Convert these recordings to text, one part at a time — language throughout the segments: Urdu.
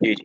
جی جی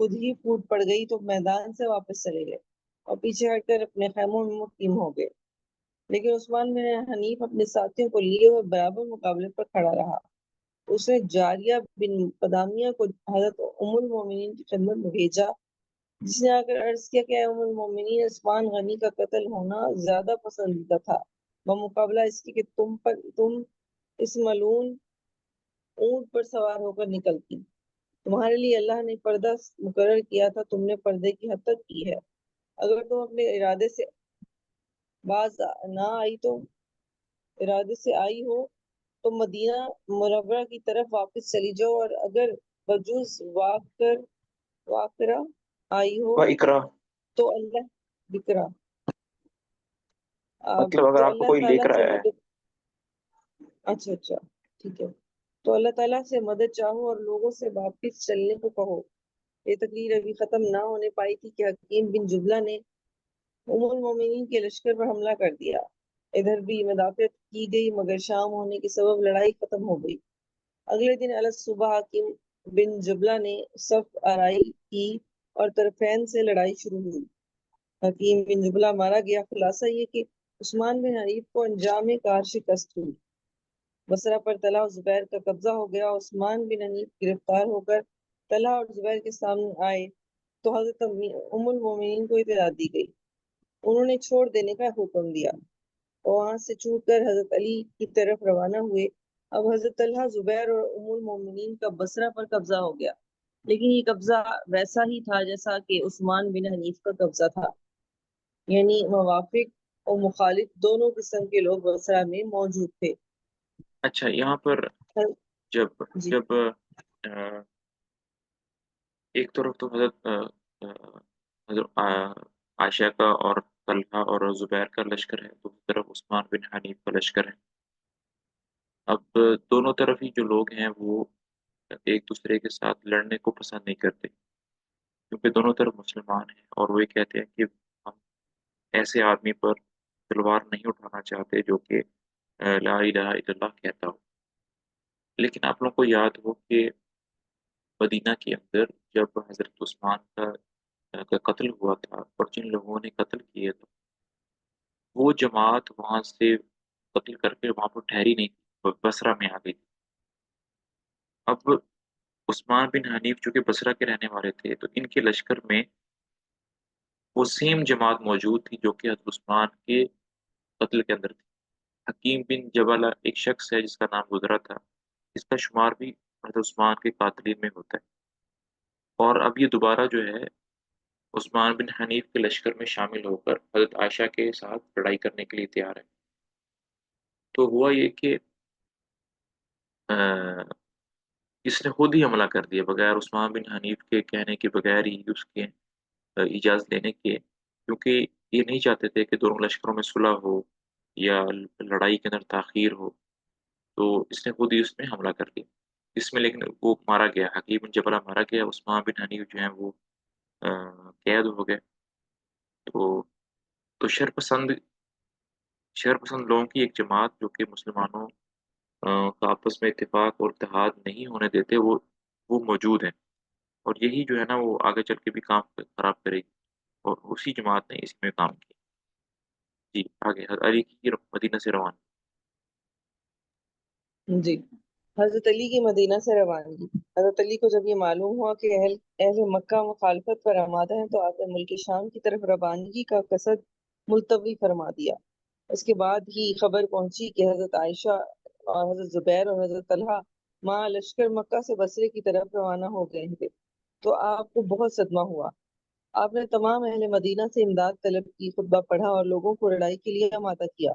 خود ہی پھوٹ پڑ گئی تو میدان سے واپس چلے گئے اور پیچھے ہٹ کر اپنے خیموں میں مقیم ہو گئے۔ لیکن عثمان بن حنیف اپنے ساتھیوں کو لیے ہوئے برابر مقابلے پر کھڑا رہا۔ اس نے جاریہ بن قدامیہ کو حضرت ام المومنین کی خدمت میں بھیجا، جس نے آ کر عرض کیا کہ اے ام المومنین، عثمان غنی کا قتل ہونا زیادہ پسندیدہ تھا بمقابلہ اس کے کہ تم اس ملعون اونٹ پر سوار ہو کر نکلتی۔ تمہارے لیے اللہ نے پردہ مقرر کیا تھا، تم نے پردے کی حد تک کی ہے۔ اگر تم اپنے ارادے سے باز نہ آئی تو ارادے سے آئی ہو تو مدینہ منورہ کی طرف واپس چلی جاؤ، اور اگر بجوز واقرہ آئی ہو و اقرا، تو اللہ بکرا مطلب اگر تو آپ کو اللہ کوئی لے تعالیٰ کر سے آیا ہے۔ مدد، اچھا ٹھیک ہے، تو اللہ تعالیٰ سے مدد چاہو اور لوگوں سے واپس چلنے کو کہو۔ یہ تقریر ابھی ختم نہ ہونے پائی تھی کہ حکیم بن جبلہ نے ام المومنین کے لشکر پر حملہ کر دیا۔ ادھر بھی مدافعت کی گئی مگر شام ہونے کے سبب لڑائی ختم ہو گئی۔ اگلے دن علی صبح حکیم بن جبلہ نے صف آرائی کی اور طرفین سے لڑائی شروع ہوئی۔ حکیم بن جبلہ مارا گیا۔ خلاصہ یہ کہ عثمان بن حنیف کو انجام کار شکست ہوئی۔ بصرہ پر طلحہ اور زبیر کا قبضہ ہو گیا۔ عثمان بن حنیف گرفتار ہو کر طلحہ اور زبیر کے سامنے آئے تو حضرت ام المومنین کو اطلاع دی گئی۔ انہوں نے چھوڑ دینے کا حکم دیا اور وہاں سے چھوٹ کر حضرت علی کی طرف روانہ ہوئے۔ اب حضرت طلحہ، زبیر اور ام المومنین کا بصرہ پر قبضہ ہو گیا، لیکن یہ قبضہ ویسا ہی تھا جیسا کہ عثمان بن حنیف کا قبضہ تھا، یعنی موافق اور مخالف دونوں قسم کے لوگ بصرہ میں موجود تھے۔ اچھا، یہاں پر جب جی جب ایک طرف تو حضرت عائشہ کا اور طلحہ اور زبیر کا لشکر ہے، دوسری طرف عثمان بن حنیف کا لشکر ہے۔ اب دونوں طرف ہی جو لوگ ہیں وہ ایک دوسرے کے ساتھ لڑنے کو پسند نہیں کرتے، کیونکہ دونوں طرف مسلمان ہیں اور وہ یہ کہتے ہیں کہ ہم ایسے آدمی پر تلوار نہیں اٹھانا چاہتے جو کہ لا الہ الا اللہ کہتا ہو۔ لیکن آپ لوگوں کو یاد ہو کہ مدینہ کے اندر جب حضرت عثمان کا قتل ہوا تھا اور جن لوگوں نے قتل کیے تھے وہ جماعت وہاں سے قتل کر کے وہاں پر ٹھہری نہیں تھی، بصرہ میں آ گئی تھی۔ اب عثمان بن حنیف جو کہ بصرہ کے رہنے والے تھے تو ان کے لشکر میں وہ سیم جماعت موجود تھی جو کہ حضرت عثمان کے قتل کے اندر تھی۔ حکیم بن جبلہ ایک شخص ہے جس کا نام گزرا تھا، اس کا شمار بھی حضرت عثمان کے قاتلین میں ہوتا ہے، اور اب یہ دوبارہ جو ہے عثمان بن حنیف کے لشکر میں شامل ہو کر حضرت عائشہ کے ساتھ لڑائی کرنے کے لیے تیار ہے۔ تو ہوا یہ کہ اس نے خود ہی حملہ کر دیا بغیر عثمان بن حنیف کے کہنے کے، بغیر ہی اس کے اجازت لینے کے، کیونکہ یہ نہیں چاہتے تھے کہ دونوں لشکروں میں صلح ہو یا لڑائی کے اندر تاخیر ہو، تو اس نے خود ہی اس میں حملہ کر دیا۔ اس میں لیکن وہ مارا گیا، حکیم بن جبلہ مارا گیا، عثمان بن حنیف جو ہیں وہ قید ہو گئے۔ تو تو شر پسند لوگوں کی ایک جماعت جو کہ مسلمانوں کا آپس میں اتفاق اور اتحاد نہیں ہونے دیتے، وہ موجود ہیں، اور یہی جو ہے نا وہ آگے چل کے بھی کام خراب کرے گی، اور اسی جماعت نے اس میں کام کیا۔ جی آگے حضرت علی کی مدینہ سے روانہ۔ جی، حضرت علی کی مدینہ سے روانگی۔ حضرت علی کو جب یہ معلوم ہوا کہ اہل مکہ مخالفت پر آمادہ ہیں تو آپ نے ملک شام کی طرف روانگی کا قصد ملتوی فرما دیا۔ اس کے بعد ہی خبر پہنچی کہ حضرت عائشہ اور حضرت زبیر اور حضرت طلحہ مع لشکر مکہ سے بصرے کی طرف روانہ ہو گئے تھے، تو آپ کو بہت صدمہ ہوا۔ آپ نے تمام اہل مدینہ سے امداد طلب کی، خطبہ پڑھا اور لوگوں کو لڑائی کے لیے آمادہ کیا۔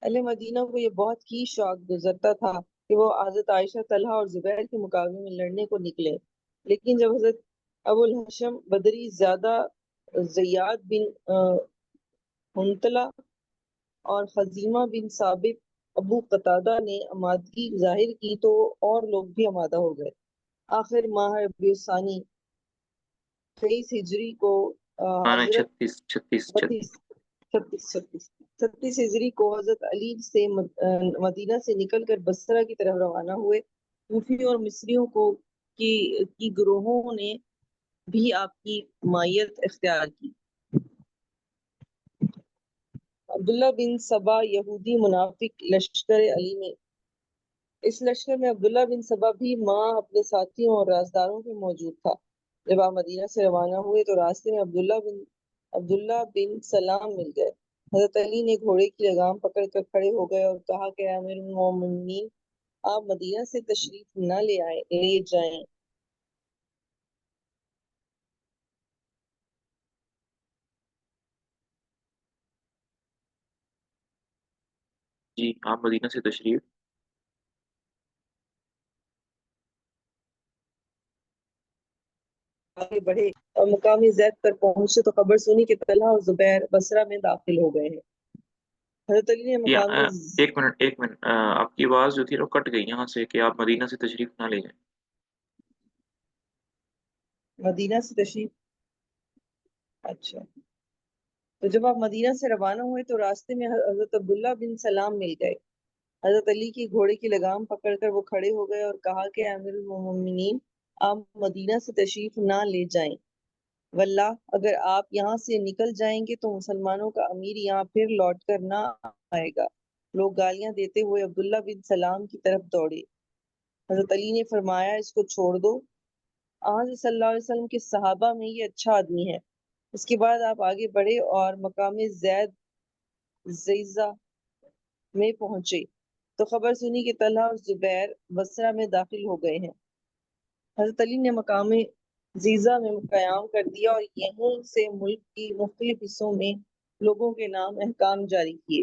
اہل مدینہ کو یہ بہت ہی شوق گزرتا تھا کہ وہ حضرت عائشہ، طلحہ اور زبیر کے مقابلے میں لڑنے کو نکلے، لیکن جب حضرت ابو الحشم بدری، زیادہ زیاد بن حنطلہ اور خزیمہ بن ثابت، ابو قتادہ نے آمادگی ظاہر کی تو اور لوگ بھی آمادہ ہو گئے۔ آخر ماہ ربیع الثانی 23 ہجری کو نہیں، حضرت 36 36 بتیس 36 ہجری کو حضرت علی سے مدینہ سے نکل کر بصرہ کی طرف روانہ ہوئے۔ کوفی اور مصریوں کی گروہوں نے بھی آپ کی مائیت اختیار کی۔ عبداللہ بن سبا یہودی منافق لشکر علی میں، اس لشکر میں عبداللہ بن سبا بھی ماں اپنے ساتھیوں اور رازداروں کے موجود تھا۔ جب آپ مدینہ سے روانہ ہوئے تو راستے میں عبداللہ بن سلام مل گئے۔ حضرت علی نے گھوڑے کی لگام پکڑ کر کھڑے ہو گئے اور کہا کہ امیر المومنین، آپ مدینہ سے تشریف نہ لے جائیں۔ جی، آپ مدینہ سے تشریف آگے بڑھے اور مقامی زید پر پہنچے تو خبر سنی کہ طلحہ اور زبیر بصرہ میں داخل ہو گئے ہیں۔ حضرت علی نے یا مقامی ایک منٹ آپ کی آواز جو تھی وہ کٹ گئی یہاں سے کہ آپ مدینہ سے تشریف نہ لے جائیں۔ مدینہ سے تشریف، اچھا، تو جب آپ مدینہ سے روانہ ہوئے تو راستے میں حضرت عبداللہ بن سلام مل گئے۔ حضرت علی کی گھوڑے کی لگام پکڑ کر وہ کھڑے ہو گئے اور کہا کہ امیر المومنین، آپ مدینہ سے تشریف نہ لے جائیں، واللہ اگر آپ یہاں سے نکل جائیں گے تو مسلمانوں کا امیر یہاں پھر لوٹ کر نہ آئے گا۔ لوگ گالیاں دیتے ہوئے عبداللہ بن سلام کی طرف دوڑے۔ حضرت علی نے فرمایا، اس کو چھوڑ دو، آن صلی اللہ علیہ وسلم کے صحابہ میں یہ اچھا آدمی ہے۔ اس کے بعد آپ آگے بڑھے اور مقام زیزہ میں پہنچے تو خبر سنی کہ طلحہ اور زبیر بصرہ میں داخل ہو گئے ہیں۔ حضرت علی نے مقام زیزہ میں قیام کر دیا اور یہیں سے ملک کی مختلف حصوں میں لوگوں کے نام احکام جاری کیے۔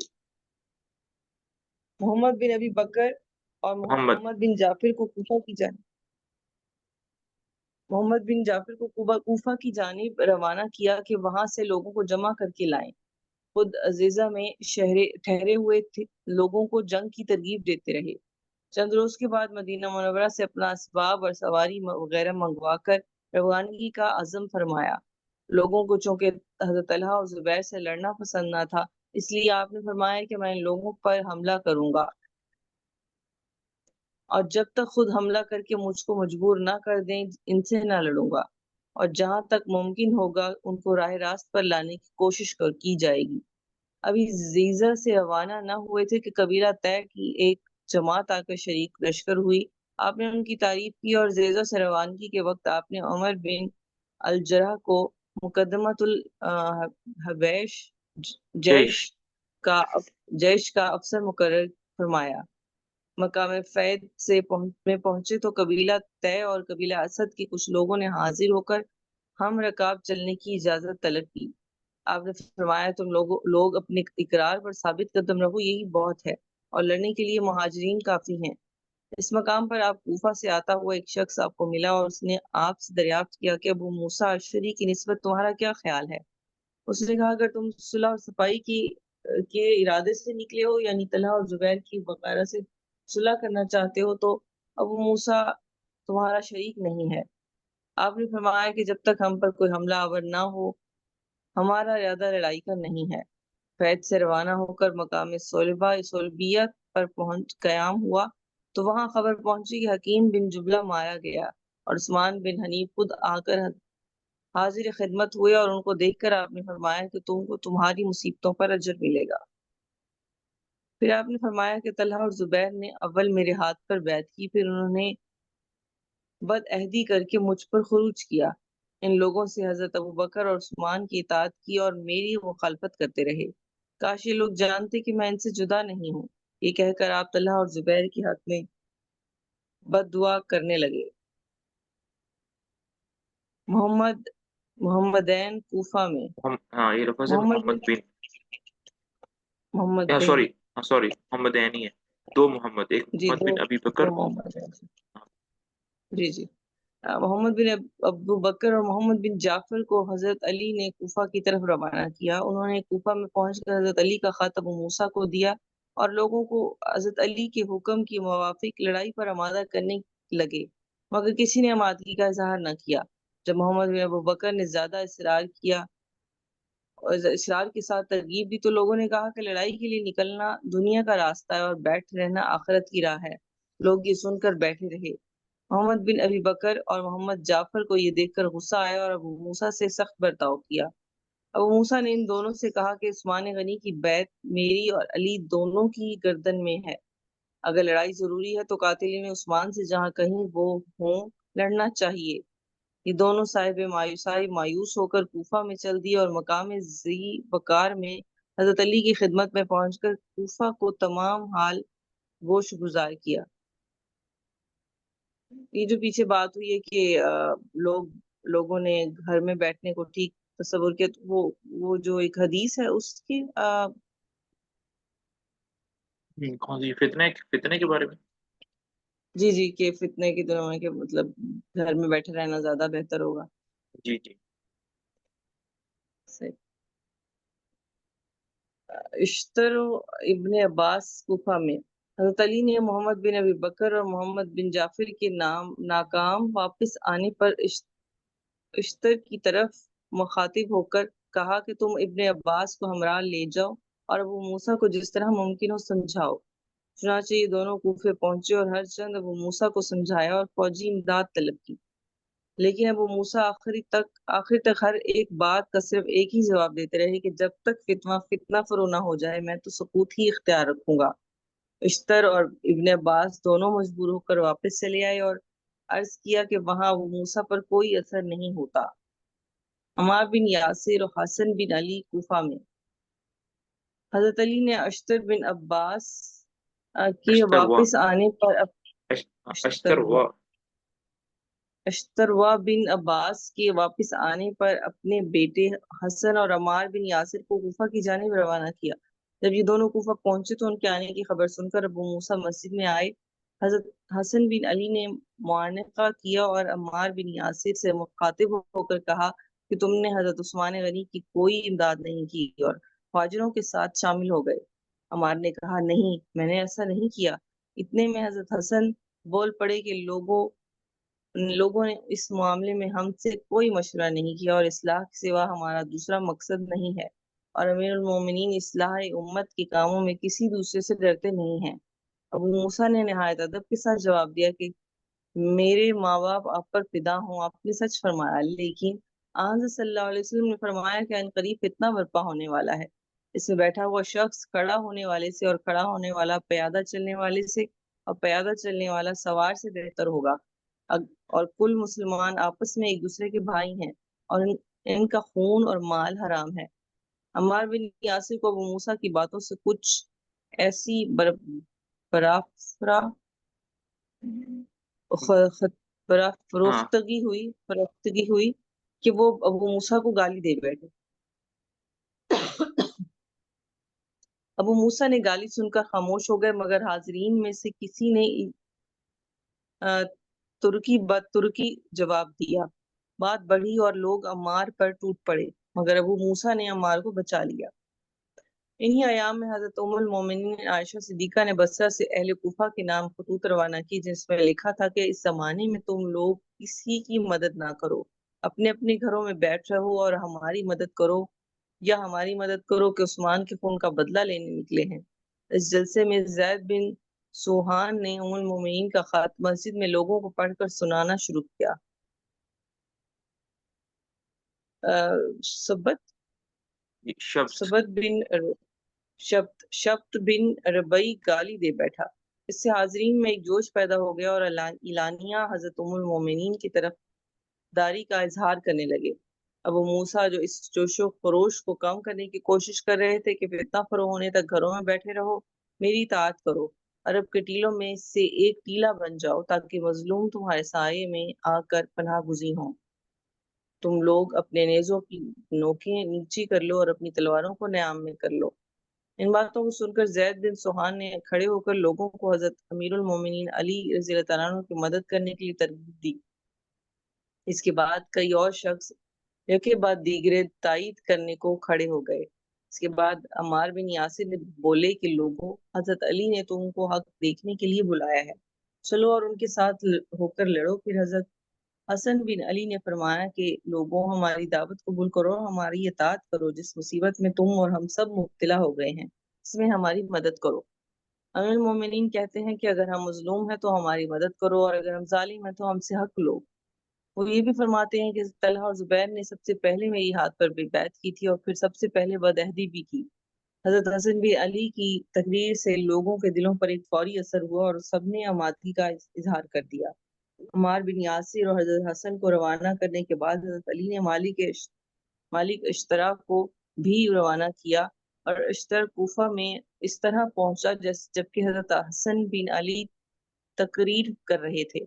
محمد بن ابی بکر اور محمد محمد بن جعفر کو کوفہ کی جانب روانہ کیا کہ وہاں سے لوگوں کو جمع کر کے لائیں۔ خود عزیزہ میں ٹھہرے ہوئے لوگوں کو جنگ کی ترغیب دیتے رہے۔ چند روز کے بعد مدینہ منورہ سے اپنا اسباب اور سواری وغیرہ منگوا کر روانگی کا عزم فرمایا۔ لوگوں کو چونکہ حضرت طلحہ اور زبیر سے لڑنا پسند نہ تھا، اس لیے آپ نے فرمایا کہ میں ان لوگوں پر حملہ کروں گا، اور جب تک خود حملہ کر کے مجھ کو مجبور نہ کر دیں ان سے نہ لڑوں گا، اور جہاں تک ممکن ہوگا ان کو راہ راست پر لانے کی کوشش کی جائے گی۔ ابھی زیزہ سے روانہ نہ ہوئے تھے کہ قبیلہ طے کی ایک جماعت آ کر شریک لشکر ہوئی۔ آپ نے ان کی تعریف کی اور زیزہ سے روانگی کے وقت آپ نے عمر بن الجرح کو مقدمۃ الحبیش جیش جیش کا افسر مقرر فرمایا۔ مقام فید میں پہنچے تو قبیلہ طے اور قبیلہ اسد کے کچھ لوگوں نے حاضر ہو کر ہم رکاب چلنے کی اجازت طلب کی۔ آپ نے فرمایا، تم لوگ اپنے اقرار پر ثابت قدم رہو، یہی بہت ہے، اور لڑنے کے لیے مہاجرین کافی ہیں۔ اس مقام پر آپ کوفہ سے آتا ہوا ایک شخص آپ کو ملا اور اس نے آپ سے دریافت کیا کہ ابو موسیٰ اشعری کی نسبت تمہارا کیا خیال ہے؟ اس نے کہا، اگر تم صلح اور صفائی کے ارادے سے نکلے ہو، یعنی طلحہ اور زبیر کی وغیرہ سے صلح کرنا چاہتے ہو، تو ابو موسیٰ تمہارا شریک نہیں ہے۔ آپ نے فرمایا کہ جب تک ہم پر کوئی حملہ آور نہ ہو ہمارا ارادہ لڑائی کا نہیں ہے۔ فید سے روانہ ہو کر مقام صلبیت پر قیام ہوا تو وہاں خبر پہنچی کہ حکیم بن جبلہ مارا گیا، اور عثمان بن حنیف خود آ کر حاضر خدمت ہوئے، اور ان کو دیکھ کر آپ نے فرمایا کہ تم کو تمہاری مصیبتوں پر اجر ملے گا۔ پھر آپ نے فرمایا کہ طلحہ اور زبیر نے اول میرے ہاتھ پر بیعت کی، پھر انہوں نے بد عہدی کر کے مجھ پر خروج کیا۔ ان لوگوں سے حضرت ابوبکر اور عثمان کی اطاعت کی اور میری مخالفت کرتے رہے۔ کاش یہ لوگ جانتے کہ میں ان سے جدا نہیں ہوں۔ یہ کہہ کر آپ طلحہ اور زبیر کے حق میں بد دعا کرنے لگے۔ محمدین کوفہ میں، ہاں یہ لفظ ہے محمد بن محمد بن سوری، محمد عینی ہے، دو محمد، ایک جی محمد دو بن ابی بکر۔ دو محمد ہیں۔ جی محمد بن ابو بکر اور محمد بن جعفر کو حضرت علی نے کوفہ کی طرف روانہ کیا۔ انہوں نے کوفہ میں پہنچ کر حضرت علی کا خط ابو موسیٰ کو دیا اور لوگوں کو حضرت علی کے حکم کی موافق لڑائی پر آمادہ کرنے لگے، مگر کسی نے آمادگی کا اظہار نہ کیا۔ جب محمد بن ابو بکر نے زیادہ اصرار کے ساتھ ترغیب دی تو لوگوں نے کہا کہ لڑائی کے لیے نکلنا دنیا کا راستہ ہے اور بیٹھ رہنا آخرت کی راہ ہے۔ لوگ یہ سن کر بیٹھے رہے۔ محمد بن ابی بکر اور محمد جعفر کو یہ دیکھ کر غصہ آیا اور ابو موسیٰ سے سخت برتاؤ کیا۔ ابو موسیٰ نے ان دونوں سے کہا کہ عثمان غنی کی بیعت میری اور علی دونوں کی گردن میں ہے۔ اگر لڑائی ضروری ہے تو قاتلین عثمان سے جہاں کہیں وہ ہوں لڑنا چاہیے۔ یہ دونوں صاحب مایوس ہو کر کوفہ میں چل دیے اور مقام ذی وقار میں حضرت علی کی خدمت میں پہنچ کر کوفہ کو تمام حال گوش گزار کیا۔ یہ جو پیچھے بات ہوئی ہے کہ لوگوں نے گھر میں بیٹھنے کو ٹھیک تصور کیا، تو وہ جو ایک حدیث ہے اس کی کون سی فتنے کے بارے میں؟ جی جی، کہ فتنے کے دنوں میں کہ مطلب گھر میں بیٹھے رہنا زیادہ بہتر ہوگا۔ جی جی۔ صحیح۔ اشتر ابن عباس کوفہ میں حضرت علی نے محمد بن ابی بکر اور محمد بن جعفر کے ناکام واپس آنے پر اشتر کی طرف مخاطب ہو کر کہا کہ تم ابن عباس کو ہمراہ لے جاؤ اور ابو موسیٰ کو جس طرح ممکن ہو سمجھاؤ۔ چنانچہ یہ دونوں کوفے پہنچے اور ہر چند ابو موسیٰ کو سمجھایا اور فوجی امداد طلب کی، لیکن ابو موسیٰ آخر تک ہر ایک بات کا صرف ایک ہی جواب دیتے رہے کہ جب تک فتنہ فرو نہ ہو جائے میں تو سکوت ہی اختیار رکھوں گا۔ اشتر اور ابن عباس دونوں مجبور ہو کر واپس چلے آئے اور عرض کیا کہ وہاں ابو موسیٰ پر کوئی اثر نہیں ہوتا۔ عمار بن یاسر اور حسن بن علی کوفہ میں حضرت علی نے اشتر بن عباس کے واپس آنے پر اشتروا بن عباس کے واپس آنے پر اپنے بیٹے حسن اور عمار بن یاسر کو کوفہ کی جانب روانہ کیا۔ جب یہ دونوں کوفہ پہنچے تو ان کے آنے کی خبر سن کر ابو موسیٰ مسجد میں آئے۔ حضرت حسن بن علی نے معانقہ کیا اور عمار بن یاسر سے مخاطب ہو کر کہا کہ تم نے حضرت عثمان غنی کی کوئی امداد نہیں کی اور فاجروں کے ساتھ شامل ہو گئے۔ عمار نے کہا نہیں، میں نے ایسا نہیں کیا۔ اتنے میں حضرت حسن بول پڑے کہ لوگوں نے اس معاملے میں ہم سے کوئی مشورہ نہیں کیا اور اصلاح کے سوا ہمارا دوسرا مقصد نہیں ہے، اور امیر المومنین اصلاح امت کے کاموں میں کسی دوسرے سے ڈرتے نہیں ہیں۔ ابو موسیٰ نے نہایت ادب کے ساتھ جواب دیا کہ میرے ماں باپ آپ پر فدا ہوں، آپ نے سچ فرمایا، لیکن آن صلی اللہ علیہ وسلم نے فرمایا کہ ان قریب فتنہ برپا ہونے والا ہے، اس میں بیٹھا ہوا شخص کھڑا ہونے والے سے اور کھڑا ہونے والا پیادہ چلنے والے سے اور پیادہ چلنے والا سوار سے بہتر ہوگا، اور کل مسلمان آپس میں ایک دوسرے کے بھائی ہیں اور ان کا خون اور مال حرام ہے۔ عمار بن یاسر کو ابو موسیٰ کی باتوں سے کچھ ایسی فروختگی ہوئی کہ وہ ابو موسیٰ کو گالی دے بیٹھے۔ ابو موسیٰ نے گالی سن کر خاموش ہو گئے، مگر حاضرین میں سے کسی نے ترکی جواب دیا۔ بات بڑھی اور لوگ عمار پر ٹوٹ پڑے، مگر ابو موسیٰ نے عمار کو بچا لیا۔ انہی ایام میں حضرت ام المومنین عائشہ صدیقہ نے بصرہ سے اہل کوفہ کے نام خطوط روانہ کی، جس میں لکھا تھا کہ اس زمانے میں تم لوگ کسی کی مدد نہ کرو، اپنے اپنے گھروں میں بیٹھ رہو اور ہماری مدد کرو کہ عثمان کے خون کا بدلہ لینے نکلے ہیں۔ اس جلسے میں زید بن سوہان نے ام المومنین کا خط مسجد میں لوگوں کو پڑھ کر سنانا شروع کیا۔ شبت بن ربی گالی دے بیٹھا۔ اس سے حاضرین میں ایک جوش پیدا ہو گیا اور اعلانیہ حضرت ام المومنین کی طرف داری کا اظہار کرنے لگے۔ ابو موسیٰ جو اس جوش و خروش کو کم کرنے کی کوشش کر رہے تھے کہ فتنہ فرو ہونے تک گھروں میں بیٹھے رہو، میری اطاعت کرو، عرب کے ٹیلوں میں سے ایک ٹیلہ بن جاؤ تاکہ مظلوم تمہارے سائے میں آ کر پناہ گزین ہوں۔ تم لوگ اپنے نیزوں کی نوکیں نیچی کر لو اور اپنی تلواروں کو نیام میں کر لو۔ ان باتوں کو سن کر زید بن سوہان نے کھڑے ہو کر لوگوں کو حضرت امیر المومنین علی رضی اللہ تعالیٰ عنہ کی مدد کرنے کے لیے ترغیب دی۔ اس کے بعد کئی اور شخص یکے بعد دیگرے تائید کرنے کو کھڑے ہو گئے۔ اس کے بعد عمار بن یاسر نے بولے کہ لوگوں، حضرت علی نے تم کو حق دیکھنے کے لیے بلایا ہے، چلو اور ان کے ساتھ ہو کر لڑو۔ پھر حضرت حسن بن علی نے فرمایا کہ لوگوں، ہماری دعوت قبول کرو، ہماری اطاعت کرو، جس مصیبت میں تم اور ہم سب مبتلا ہو گئے ہیں اس میں ہماری مدد کرو۔ امیر المومنین کہتے ہیں کہ اگر ہم مظلوم ہیں تو ہماری مدد کرو، اور اگر ہم ظالم ہیں تو ہم سے حق لو۔ وہ یہ بھی فرماتے ہیں کہ طلحہ اور زبیر نے سب سے پہلے میری ہاتھ پر بیعت کی تھی اور پھر سب سے پہلے بدعہدی بھی کی۔ حضرت حسن بن علی کی تقریر سے لوگوں کے دلوں پر ایک فوری اثر ہوا اور سب نے آمادگی کا اظہار کر دیا۔ عمار بن یاسر اور حضرت حسن کو روانہ کرنے کے بعد حضرت علی نے مالک اشترا کو بھی روانہ کیا، اور اشتر کوفہ میں اس طرح پہنچا جبکہ حضرت حسن بن علی تقریر کر رہے تھے۔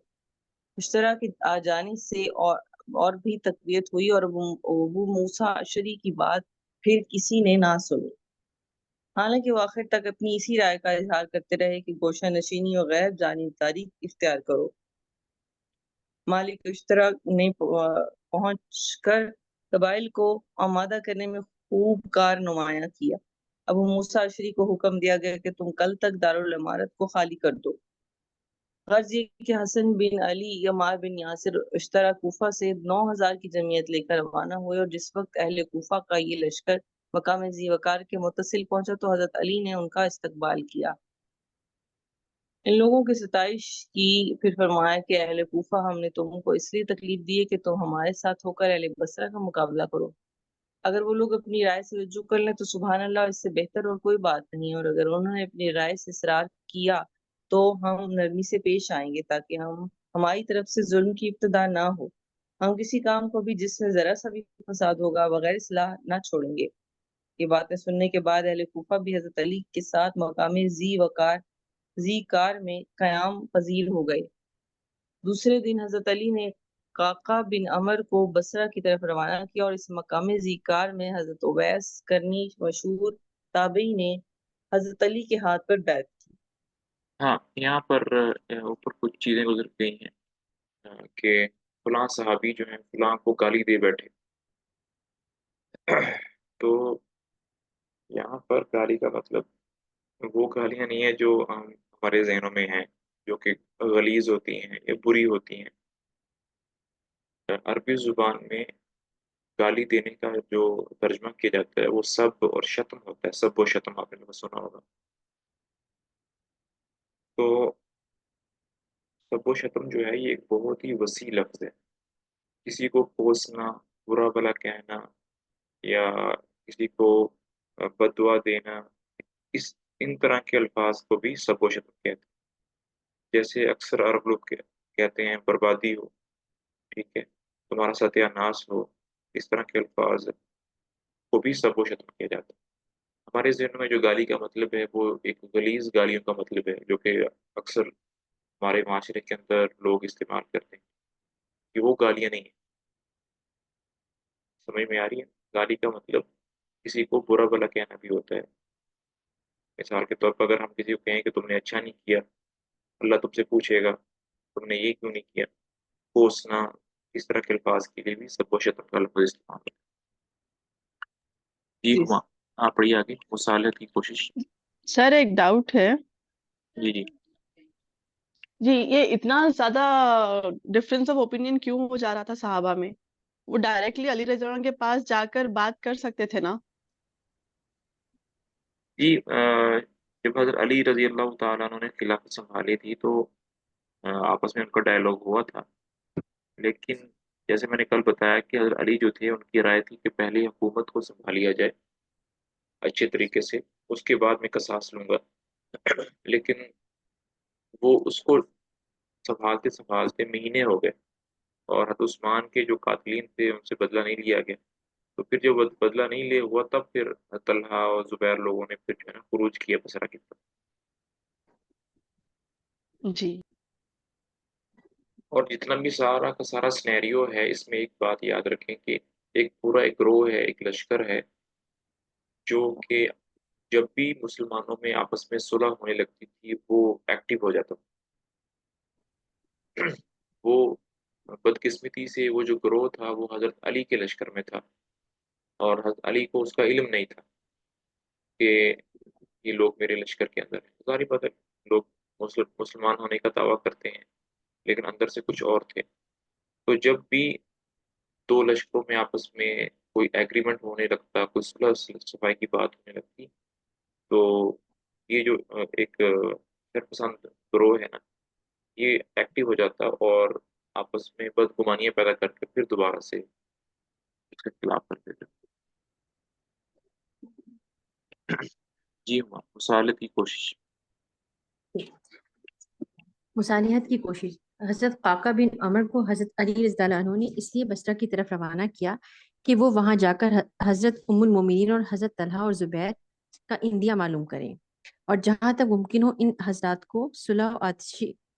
اشترا کے آ جانے سے اور بھی تقویت ہوئی، اور ابو موسیٰ اشعری کی بات پھر کسی نے نہ سنی، حالانکہ وہ آخر تک اپنی اسی رائے کا اظہار کرتے رہے کہ گوشہ نشینی اور غیر جانبداری اختیار کرو۔ مالک اشترا نے پہنچ کر قبائل کو آمادہ کرنے میں خوب کار نمایاں کیا۔ ابو موسیٰ اشعری کو حکم دیا گیا کہ تم کل تک دارالامارت کو خالی کر دو۔ غرض یہ کہ حسن بن علی، عمار بن یاسر، اشترا کوفہ سے 9,000 کی جمعیت لے کر روانہ ہوئے، اور جس وقت اہل کوفہ کا یہ لشکر مقام ذی وقار کے متصل پہنچا تو حضرت علی نے ان کا استقبال کیا۔ ان لوگوں کی ستائش کی، پھر فرمایا کہ اہل کوفہ، ہم نے تم کو اس لیے تکلیف دی ہے کہ تم ہمارے ساتھ ہو کر اہل بصرہ کا مقابلہ کرو۔ اگر وہ لوگ اپنی رائے سے رجوع کر لیں تو سبحان اللہ، اس سے بہتر اور کوئی بات نہیں، اور اگر انہوں نے اپنی رائے سے اصرار کیا تو ہم نرمی سے پیش آئیں گے تاکہ ہماری طرف سے ظلم کی ابتدا نہ ہو۔ ہم کسی کام کو بھی جس میں ذرا سا بھی فساد ہوگا بغیر اصلاح نہ چھوڑیں گے۔ یہ باتیں سننے کے بعد اہل کوفہ بھی حضرت علی کے ساتھ مقام ذی کار میں قیام پذیر ہو گئے۔ دوسرے دن حضرت علی نے قعقاع بن عمر کو بصرہ کی طرف روانہ کیا، اور اس مقام ذی کار میں حضرت اویس کرنی مشہور تابعی نے حضرت علی کے ہاتھ پر بیعت کی۔ ہاں، یہاں پر اوپر کچھ چیزیں گزر گئی ہیں کہ فلاں صحابی جو ہیں فلاں کو گالی دے بیٹھے۔ تو یہاں پر گالی کا مطلب وہ گالیاں نہیں ہیں جو ہمارے ذہنوں میں ہیں، جو کہ غلیظ ہوتی ہیں یا بری ہوتی ہیں۔ عربی زبان میں گالی دینے کا جو ترجمہ کیا جاتا ہے وہ سب اور شتم ہوتا ہے۔ سب و شتم آپ نے سنا ہوگا۔ تو سب و شتم جو ہے یہ ایک بہت ہی وسیع لفظ ہے۔ کسی کو کوسنا، برا بھلا کہنا، یا کسی کو بد دعا دینا، ان طرح کے الفاظ کو بھی سب و شتم کہتے ہیں۔ جیسے اکثر عرب لوگ کہتے ہیں بربادی ہو، ٹھیک ہے، تمہارا ستیہ ناش ہو، اس طرح کے الفاظ کو بھی سب و شتم کیا جاتا ہے۔ ہمارے ذہن میں جو گالی کا مطلب ہے وہ ایک غلیظ گالیوں کا مطلب ہے، جو کہ اکثر ہمارے معاشرے کے اندر لوگ استعمال کرتے ہیں، کہ وہ گالیاں نہیں ہیں۔ سمجھ میں آ رہی ہے؟ گالی کا مطلب کسی کو برا بھلا کہنا بھی ہوتا ہے۔ مثال کے طور پر اگر ہم کسی کو کہیں کہ تم نے اچھا نہیں کیا، اللہ تم سے پوچھے گا تم نے یہ کیوں نہیں کیا، کوسنا، اس طرح کے الفاظ کے لیے بھی سب و شتم کا لفظ استعمال ہوتا ہے۔ جی جی ہما، آپ پڑھیے آگے مصالحت کی کوشش۔ سر ایک ڈاؤٹ ہے جی جی جی، یہ اتنا زیادہ ڈفرینس آف اوپینین کیوں ہو جا رہا تھا صحابہ میں؟ وہ ڈائریکٹلی علی رضی اللہ عنہ کے پاس جا کر بات کر سکتے تھے نا؟ جی جب حضرت علی رضی اللہ تعالیٰ عنہ نے خلافت سنبھالی تھی تو آپس میں ان کا ڈائلاگ ہوا تھا، لیکن جیسے میں نے کل بتایا کہ حضرت علی جو تھے ان کی رائے تھی کہ پہلے حکومت کو سنبھال لیا جائے اچھے طریقے سے، اس کے بعد میں قصاص لوں گا۔ لیکن وہ اس کو سنبھالتے سنبھالتے مہینے ہو گئے، اور حضرت عثمان کے جو قاتلین تھے ان سے بدلہ نہیں لیا گیا۔ تو پھر جب بدلہ نہیں لے ہوا تب پھر طلحہ اور زبیر لوگوں نے پھر جو ہے نا خروج کیا بصرہ کی طرف۔ جی اور جتنا بھی سارا کا سارا سنیریو ہے، اس میں ایک بات یاد رکھیں کہ ایک پورا ایک گروہ ہے، ایک لشکر ہے، جو کہ جب بھی مسلمانوں میں آپس میں صلح ہونے لگتی تھی وہ ایکٹیو ہو جاتا تھا۔ وہ بدقسمتی سے وہ جو گروہ تھا وہ حضرت علی کے لشکر میں تھا، اور حضرت علی کو اس کا علم نہیں تھا کہ یہ لوگ میرے لشکر کے اندر ہیں۔ ظاہر بات ہے، لوگ مسلمان ہونے کا دعویٰ کرتے ہیں لیکن اندر سے کچھ اور تھے۔ تو جب بھی دو لشکروں میں آپس میں کوئی ایگریمنٹ ہونے لگتا، کوئی صلح صفائی کی بات ہونے لگتی، تو یہ جو ایک شرپسند گروہ ہے نا، یہ ایکٹیو ہو جاتا اور آپس میں بدگمانیاں پیدا کر کے پھر دوبارہ سے اس کے خلاف کر دیتے. جی ہاں، مسالت کی کوشش. مصالحت کی کوشش. حضرت قاقہ بن عمر کو حضرت علی رضی اللہ عنہ نے اس لیے بصرہ کی طرف روانہ کیا کہ وہ وہاں جا کر حضرت ام المومنین اور حضرت طلحہ اور زبیر کا اندیہ معلوم کریں اور جہاں تک ممکن ہو ان حضرات کو صلح و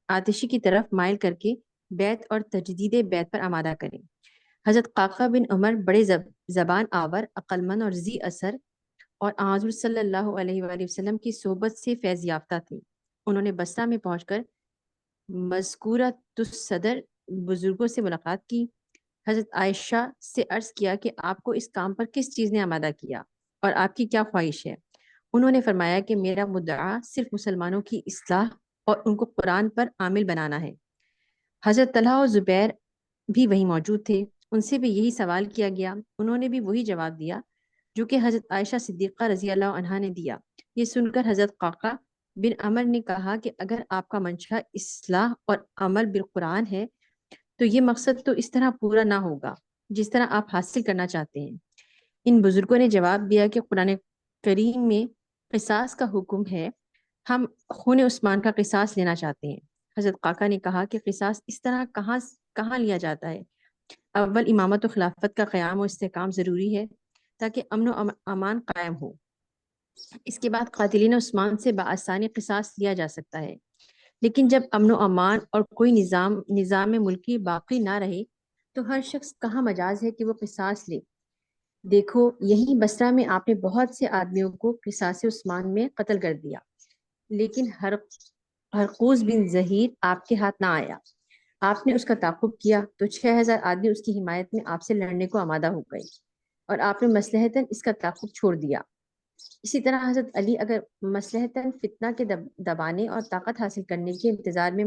آتشی کی طرف مائل کر کے بیعت اور تجدید بیعت پر آمادہ کریں. حضرت قاقہ بن عمر بڑے زبان آور، عقلمند اور ذی اثر اور حضور صلی اللہ علیہ وآلہ وسلم کی صحبت سے فیض یافتہ تھے. انہوں نے بصرہ میں پہنچ کر مذکورہ الصدر بزرگوں سے ملاقات کی. حضرت عائشہ سے عرض کیا کہ آپ کو اس کام پر کس چیز نے آمادہ کیا اور آپ کی کیا خواہش ہے؟ انہوں نے فرمایا کہ میرا مدعا صرف مسلمانوں کی اصلاح اور ان کو قرآن پر عامل بنانا ہے. حضرت طلحہ اور زبیر بھی وہیں موجود تھے. ان سے بھی یہی سوال کیا گیا. انہوں نے بھی وہی جواب دیا جو کہ حضرت عائشہ صدیقہ رضی اللہ عنہا نے دیا. یہ سن کر حضرت قاقہ بن عمر نے کہا کہ اگر آپ کا منشا اصلاح اور عمل بالقرآن ہے تو یہ مقصد تو اس طرح پورا نہ ہوگا جس طرح آپ حاصل کرنا چاہتے ہیں. ان بزرگوں نے جواب دیا کہ قرآن کریم میں قصاص کا حکم ہے، ہم خون عثمان کا قصاص لینا چاہتے ہیں. حضرت قاقہ نے کہا کہ قصاص اس طرح کہاں لیا جاتا ہے؟ اول امامت و خلافت کا قیام و استحکام ضروری ہے تاکہ امن و امان قائم ہو. اس کے بعد قاتلین عثمان سے بآسانی قصاص لیا جا سکتا ہے. لیکن جب امن و امان اور کوئی نظام ملکی باقی نہ رہے تو ہر شخص کہاں مجاز ہے کہ وہ قصاص لے. دیکھو یہیں بصرہ میں آپ نے بہت سے آدمیوں کو قصاص عثمان میں قتل کر دیا، لیکن ہرقوز بن ظہیر آپ کے ہاتھ نہ آیا. آپ نے اس کا تعاقب کیا تو 6000 آدمی اس کی حمایت میں آپ سے لڑنے کو آمادہ ہو گئے اور آپ نے مصلحتاً اس کا تعاقب چھوڑ دیا. اسی طرح حضرت علی اگر مصلحتاً فتنہ کے دبانے اور طاقت حاصل کرنے کے انتظار میں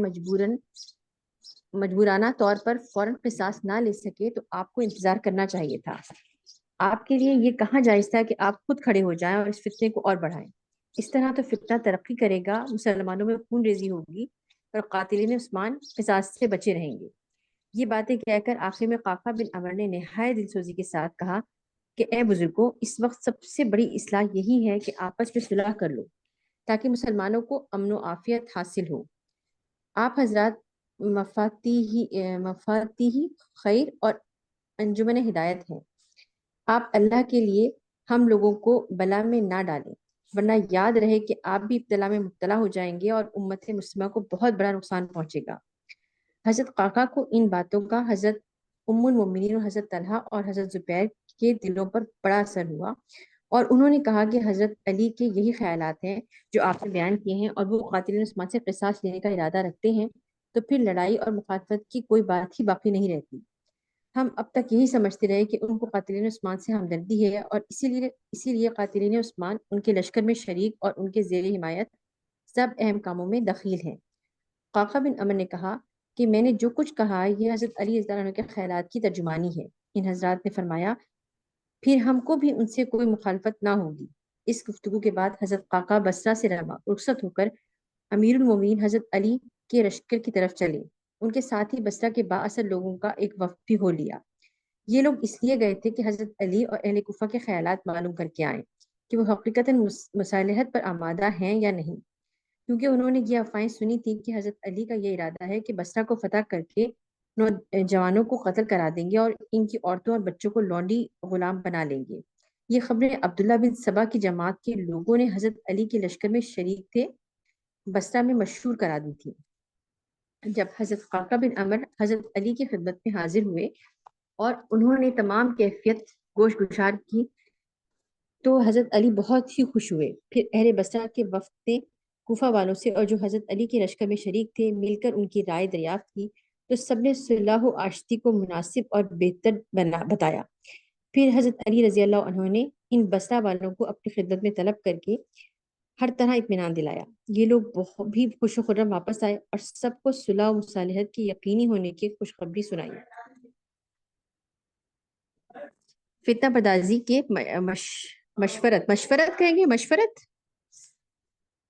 مجبورانہ طور پر فوراً قصاص نہ لے سکے تو آپ کو انتظار کرنا چاہیے تھا. آپ کے لیے یہ کہاں جائز تھا کہ آپ خود کھڑے ہو جائیں اور اس فتنے کو اور بڑھائیں؟ اس طرح تو فتنہ ترقی کرے گا، مسلمانوں میں خون ریزی ہوگی اور قاتلین عثمان قصاص سے بچے رہیں گے. یہ باتیں کہہ کر آخر میں قاقہ بن عمر نے نہایت دلسوزی کے ساتھ کہا کہ اے بزرگوں، اس وقت سب سے بڑی اصلاح یہی ہے کہ آپس میں صلح کر لو تاکہ مسلمانوں کو امن و عافیت حاصل ہو. آپ حضرات مفاتیح خیر اور انجمن ہدایت ہیں. آپ اللہ کے لیے ہم لوگوں کو بلا میں نہ ڈالیں، ورنہ یاد رہے کہ آپ بھی ابتلا میں مبتلا ہو جائیں گے اور امت مسلمہ کو بہت بڑا نقصان پہنچے گا. حضرت قاقہ کو ان باتوں کا حضرت ام المومنین اور حضرت طلحہ اور حضرت زبیر کے دلوں پر بڑا اثر ہوا اور انہوں نے کہا کہ حضرت علی کے یہی خیالات ہیں جو آپ نے بیان کیے ہیں اور وہ قاتلین عثمان سے قصاص لینے کا ارادہ رکھتے ہیں تو پھر لڑائی اور مخالفت کی کوئی بات ہی باقی نہیں رہتی. ہم اب تک یہی سمجھتے رہے کہ ان کو قاتلین عثمان سے ہمدردی ہے اور اسی لیے قاتلین عثمان ان کے لشکر میں شریک اور ان کے زیر حمایت سب اہم کاموں میں دخیل ہیں. قاقہ بن عمر نے کہا کہ میں نے جو کچھ کہا یہ حضرت علی رضی اللہ عنہ کے خیالات کی ترجمانی ہے. ان حضرات نے فرمایا پھر ہم کو بھی ان سے کوئی مخالفت نہ ہوگی. اس گفتگو کے بعد حضرت قاقہ بصرہ سے رخصت ہو کر امیر المومنین حضرت علی کے لشکر کی طرف چلے. ان کے ساتھ ہی بصرہ کے بااثر لوگوں کا ایک وفد بھی ہو لیا. یہ لوگ اس لیے گئے تھے کہ حضرت علی اور اہل کوفہ کے خیالات معلوم کر کے آئیں کہ وہ حقیقتاً مصالحت پر آمادہ ہیں یا نہیں، کیونکہ انہوں نے یہ افواہیں سنی تھی کہ حضرت علی کا یہ ارادہ ہے کہ بصرہ کو فتح کر کے نوجوانوں کو قتل کرا دیں گے اور ان کی عورتوں اور بچوں کو لونڈی غلام بنا لیں گے. یہ خبریں عبداللہ بن سبا کی جماعت کے لوگوں نے حضرت علی کے لشکر میں شریک تھے بصرہ میں مشہور کرا دی تھی. جب حضرت قاقہ بن عمر حضرت علی کی خدمت میں حاضر ہوئے اور انہوں نے تمام کیفیت گوش گشار کی تو حضرت علی بہت ہی خوش ہوئے. پھر اہل بصرہ کے وفد نے کوفہ والوں سے اور جو حضرت علی کے لشکر میں شریک تھے مل کر ان کی رائے دریافت کی تو سب نے صلح و آشتی کو مناسب اور بہتر بتایا. پھر حضرت علی رضی اللہ عنہ نے ان بصرہ والوں کو اپنی خدمت میں طلب کر کے ہر طرح اطمینان دلایا. یہ لوگ بھی خوش و خرم واپس آئے اور سب کو صلح و مصالحت کی یقینی ہونے کی خوشخبری سنائی. فتنہ پردازی کے مشورت کہیں گے، مشورت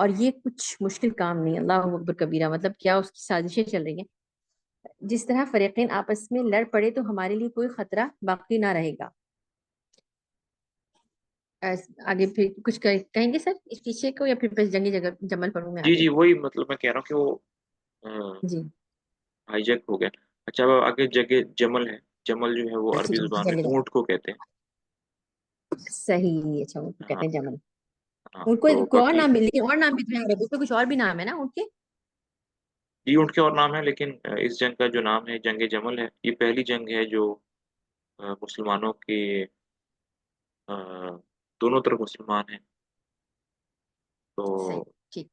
اور یہ کچھ مشکل کام نہیں. اللہ اکبر کبیرہ. مطلب کیا اس کی سازشیں چل رہی ہیں. جس طرح فریقین آپس میں لڑ پڑے تو ہمارے لیے کوئی خطرہ باقی نہ رہے گا. آگے پھر کچھ کہیں گے سر اس پیچھے کو، یا پھر بس جنگی جمل پڑھوں میں جی آگے؟ جی وہی مطلب میں کہہ رہا ہوں کہ وہ جی ہائی جیک ہو گیا. اچھا اب آگے جگہ جمل ہے. جمل جو ہے وہ اچھا عربی جی زبان میں جنگی اونٹ کو کہتے ہیں. جمل صحیح. اچھا ان کو ہاں کہتے ہیں جمل. ہاں ان کو تو کوئی اور باقی نام بھی، لیکن اور نام بھی تو ہے، اس پہ کچھ اور بھی نام ہے نا ان کے. یہ اونٹ کے اور نام ہے، لیکن اس جنگ کا جو نام ہے جنگ جمل ہے. یہ پہلی جنگ ہے جو مسلمانوں کے دونوں طرف مسلمان ہیں. تو صحیح ٹھیک.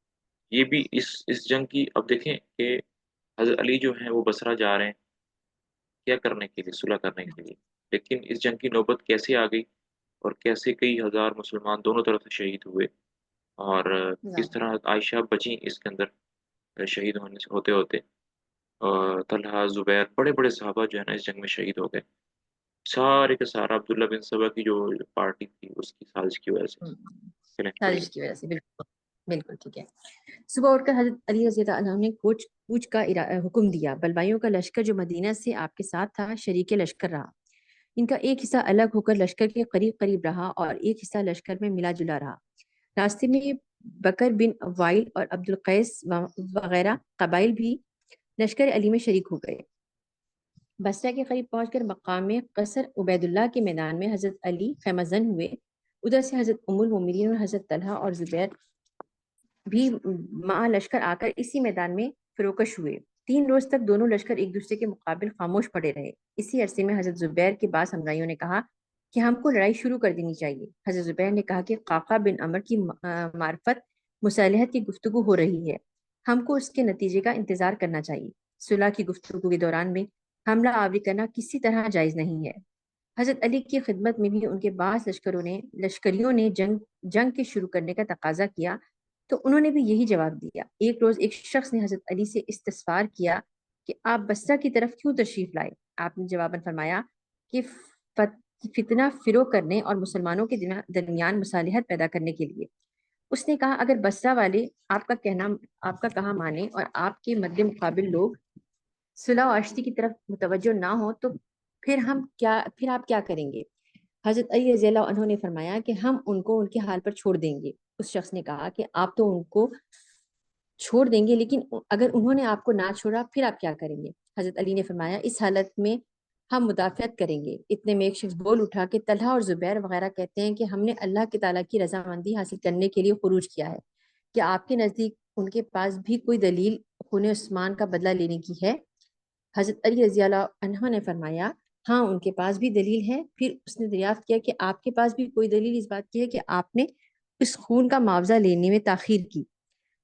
یہ بھی اس جنگ کی، اب دیکھیں کہ حضرت علی جو ہیں وہ بصرہ جا رہے ہیں کیا کرنے کے لیے، صلح کرنے کے لیے. لیکن اس جنگ کی نوبت کیسے آ گئی اور کیسے کئی ہزار مسلمان دونوں طرف سے شہید ہوئے، اور کس طرح عائشہ بچیں اس کے اندر شہید ہوتے ہوتے. اور طلحہ زبیر بڑے بڑے صحابہ جو ہے نا اس جنگ میں شہید ہو گئے. سارے کا سارا عبداللہ بن سبا کی جو پارٹی تھی اس کی سازش کی وجہ سے چلیں پڑی. سازش کی وجہ سے. بالکل بالکل ٹھیک ہے. صبح اٹھ کر حضرت علی رضی اللہ عنہ نے کوچ کا حکم دیا. بلوائیوں کا لشکر جو مدینہ سے آپ کے ساتھ تھا شریک لشکر رہا. ان کا ایک حصہ الگ ہو کر لشکر کے قریب قریب رہا اور ایک حصہ لشکر میں ملا جلا رہا. راستے میں بکر بن وائل اور عبد القیس وغیرہ قبائل بھی لشکر علی میں شریک ہو گئے. بصرہ کے قریب پہنچ کر مقام قصر عبید اللہ کے میدان میں حضرت علی خیمہ زن ہوئے. ادھر سے حضرت ام المومنین اور حضرت طلحہ اور زبیر بھی مع لشکر آ کر اسی میدان میں فروکش ہوئے. 3 روز تک دونوں لشکر ایک دوسرے کے مقابل خاموش پڑے رہے. اسی عرصے میں حضرت زبیر کے بعض ہمراہیوں نے کہا کہ ہم کو لڑائی شروع کر دینی چاہیے. حضرت زبیر نے کہا کہ قعقاع بن عمر کی معرفت مصالحت کی گفتگو ہو رہی ہے، ہم کو اس کے نتیجے کا انتظار کرنا چاہیے. صلح کی گفتگو کے دوران میں حملہ آوری کرنا کسی طرح جائز نہیں ہے. حضرت علی کی خدمت میں بھی ان کے بعض لشکریوں نے جنگ کے شروع کرنے کا تقاضا کیا تو انہوں نے بھی یہی جواب دیا. ایک روز ایک شخص نے حضرت علی سے استفسار کیا کہ آپ بصرہ کی طرف کیوں تشریف لائے؟ آپ نے جواباً فرمایا کہ فتنہ فروغ کرنے اور مسلمانوں کے درمیان مصالحت پیدا کرنے کے لیے. اس نے کہا اگر بصرہ والے آپ کا کہا مانے اور آپ کے مد مقابل لوگ صلح و آشتی کی طرف متوجہ نہ ہو تو پھر آپ کیا کریں گے؟ حضرت علی رضی اللہ عنہ نے فرمایا کہ ہم ان کو ان کے حال پر چھوڑ دیں گے. اس شخص نے کہا کہ آپ تو ان کو چھوڑ دیں گے، لیکن اگر انہوں نے آپ کو نہ چھوڑا پھر آپ کیا کریں گے؟ حضرت علی نے فرمایا اس حالت میں ہم مدافعت کریں گے. اتنے میں ایک شخص بول اٹھا کہ طلحہ اور زبیر وغیرہ کہتے ہیں کہ ہم نے اللہ کے تعالیٰ کی رضامندی حاصل کرنے کے لیے خروج کیا ہے. کیا آپ کے نزدیک ان کے پاس بھی کوئی دلیل خون عثمان کا بدلہ لینے کی ہے؟ حضرت علی رضی اللہ عنہ نے فرمایا ہاں ان کے پاس بھی دلیل ہے. پھر اس نے دریافت کیا کہ آپ کے پاس بھی کوئی دلیل اس بات کی ہے کہ آپ نے اس خون کا معاوضہ لینے میں تاخیر کی؟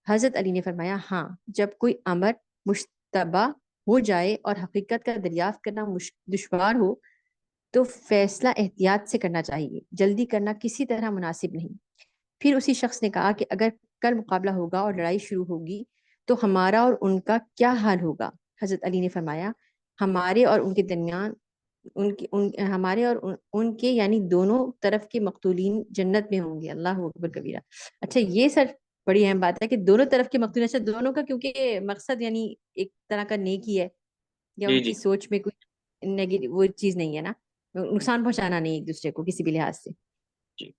حضرت علی نے فرمایا ہاں، جب کوئی امر مشتبہ ہو جائے اور حقیقت کا دریافت کرنا دشوار ہو تو فیصلہ احتیاط سے کرنا چاہیے، جلدی کرنا کسی طرح مناسب نہیں. پھر اسی شخص نے کہا کہ اگر کل مقابلہ ہوگا اور لڑائی شروع ہوگی تو ہمارا اور ان کا کیا حال ہوگا؟ حضرت علی نے فرمایا ہمارے اور ان کے درمیان ہمارے اور ان کے یعنی دونوں طرف کے مقتولین جنت میں ہوں گے. اللہ اکبر کبیرہ. اچھا یہ سر بڑی اہم بات ہے کہ دونوں طرف کے مقتولین، اچھا دونوں کا کیونکہ مقصد یعنی ایک طرح کا نیکی ہے یا جی ان جی کی سوچ میں کوئی نیگیٹو وہ چیز نہیں ہے نا، نقصان پہنچانا نہیں ایک دوسرے کو کسی بھی لحاظ سے. جی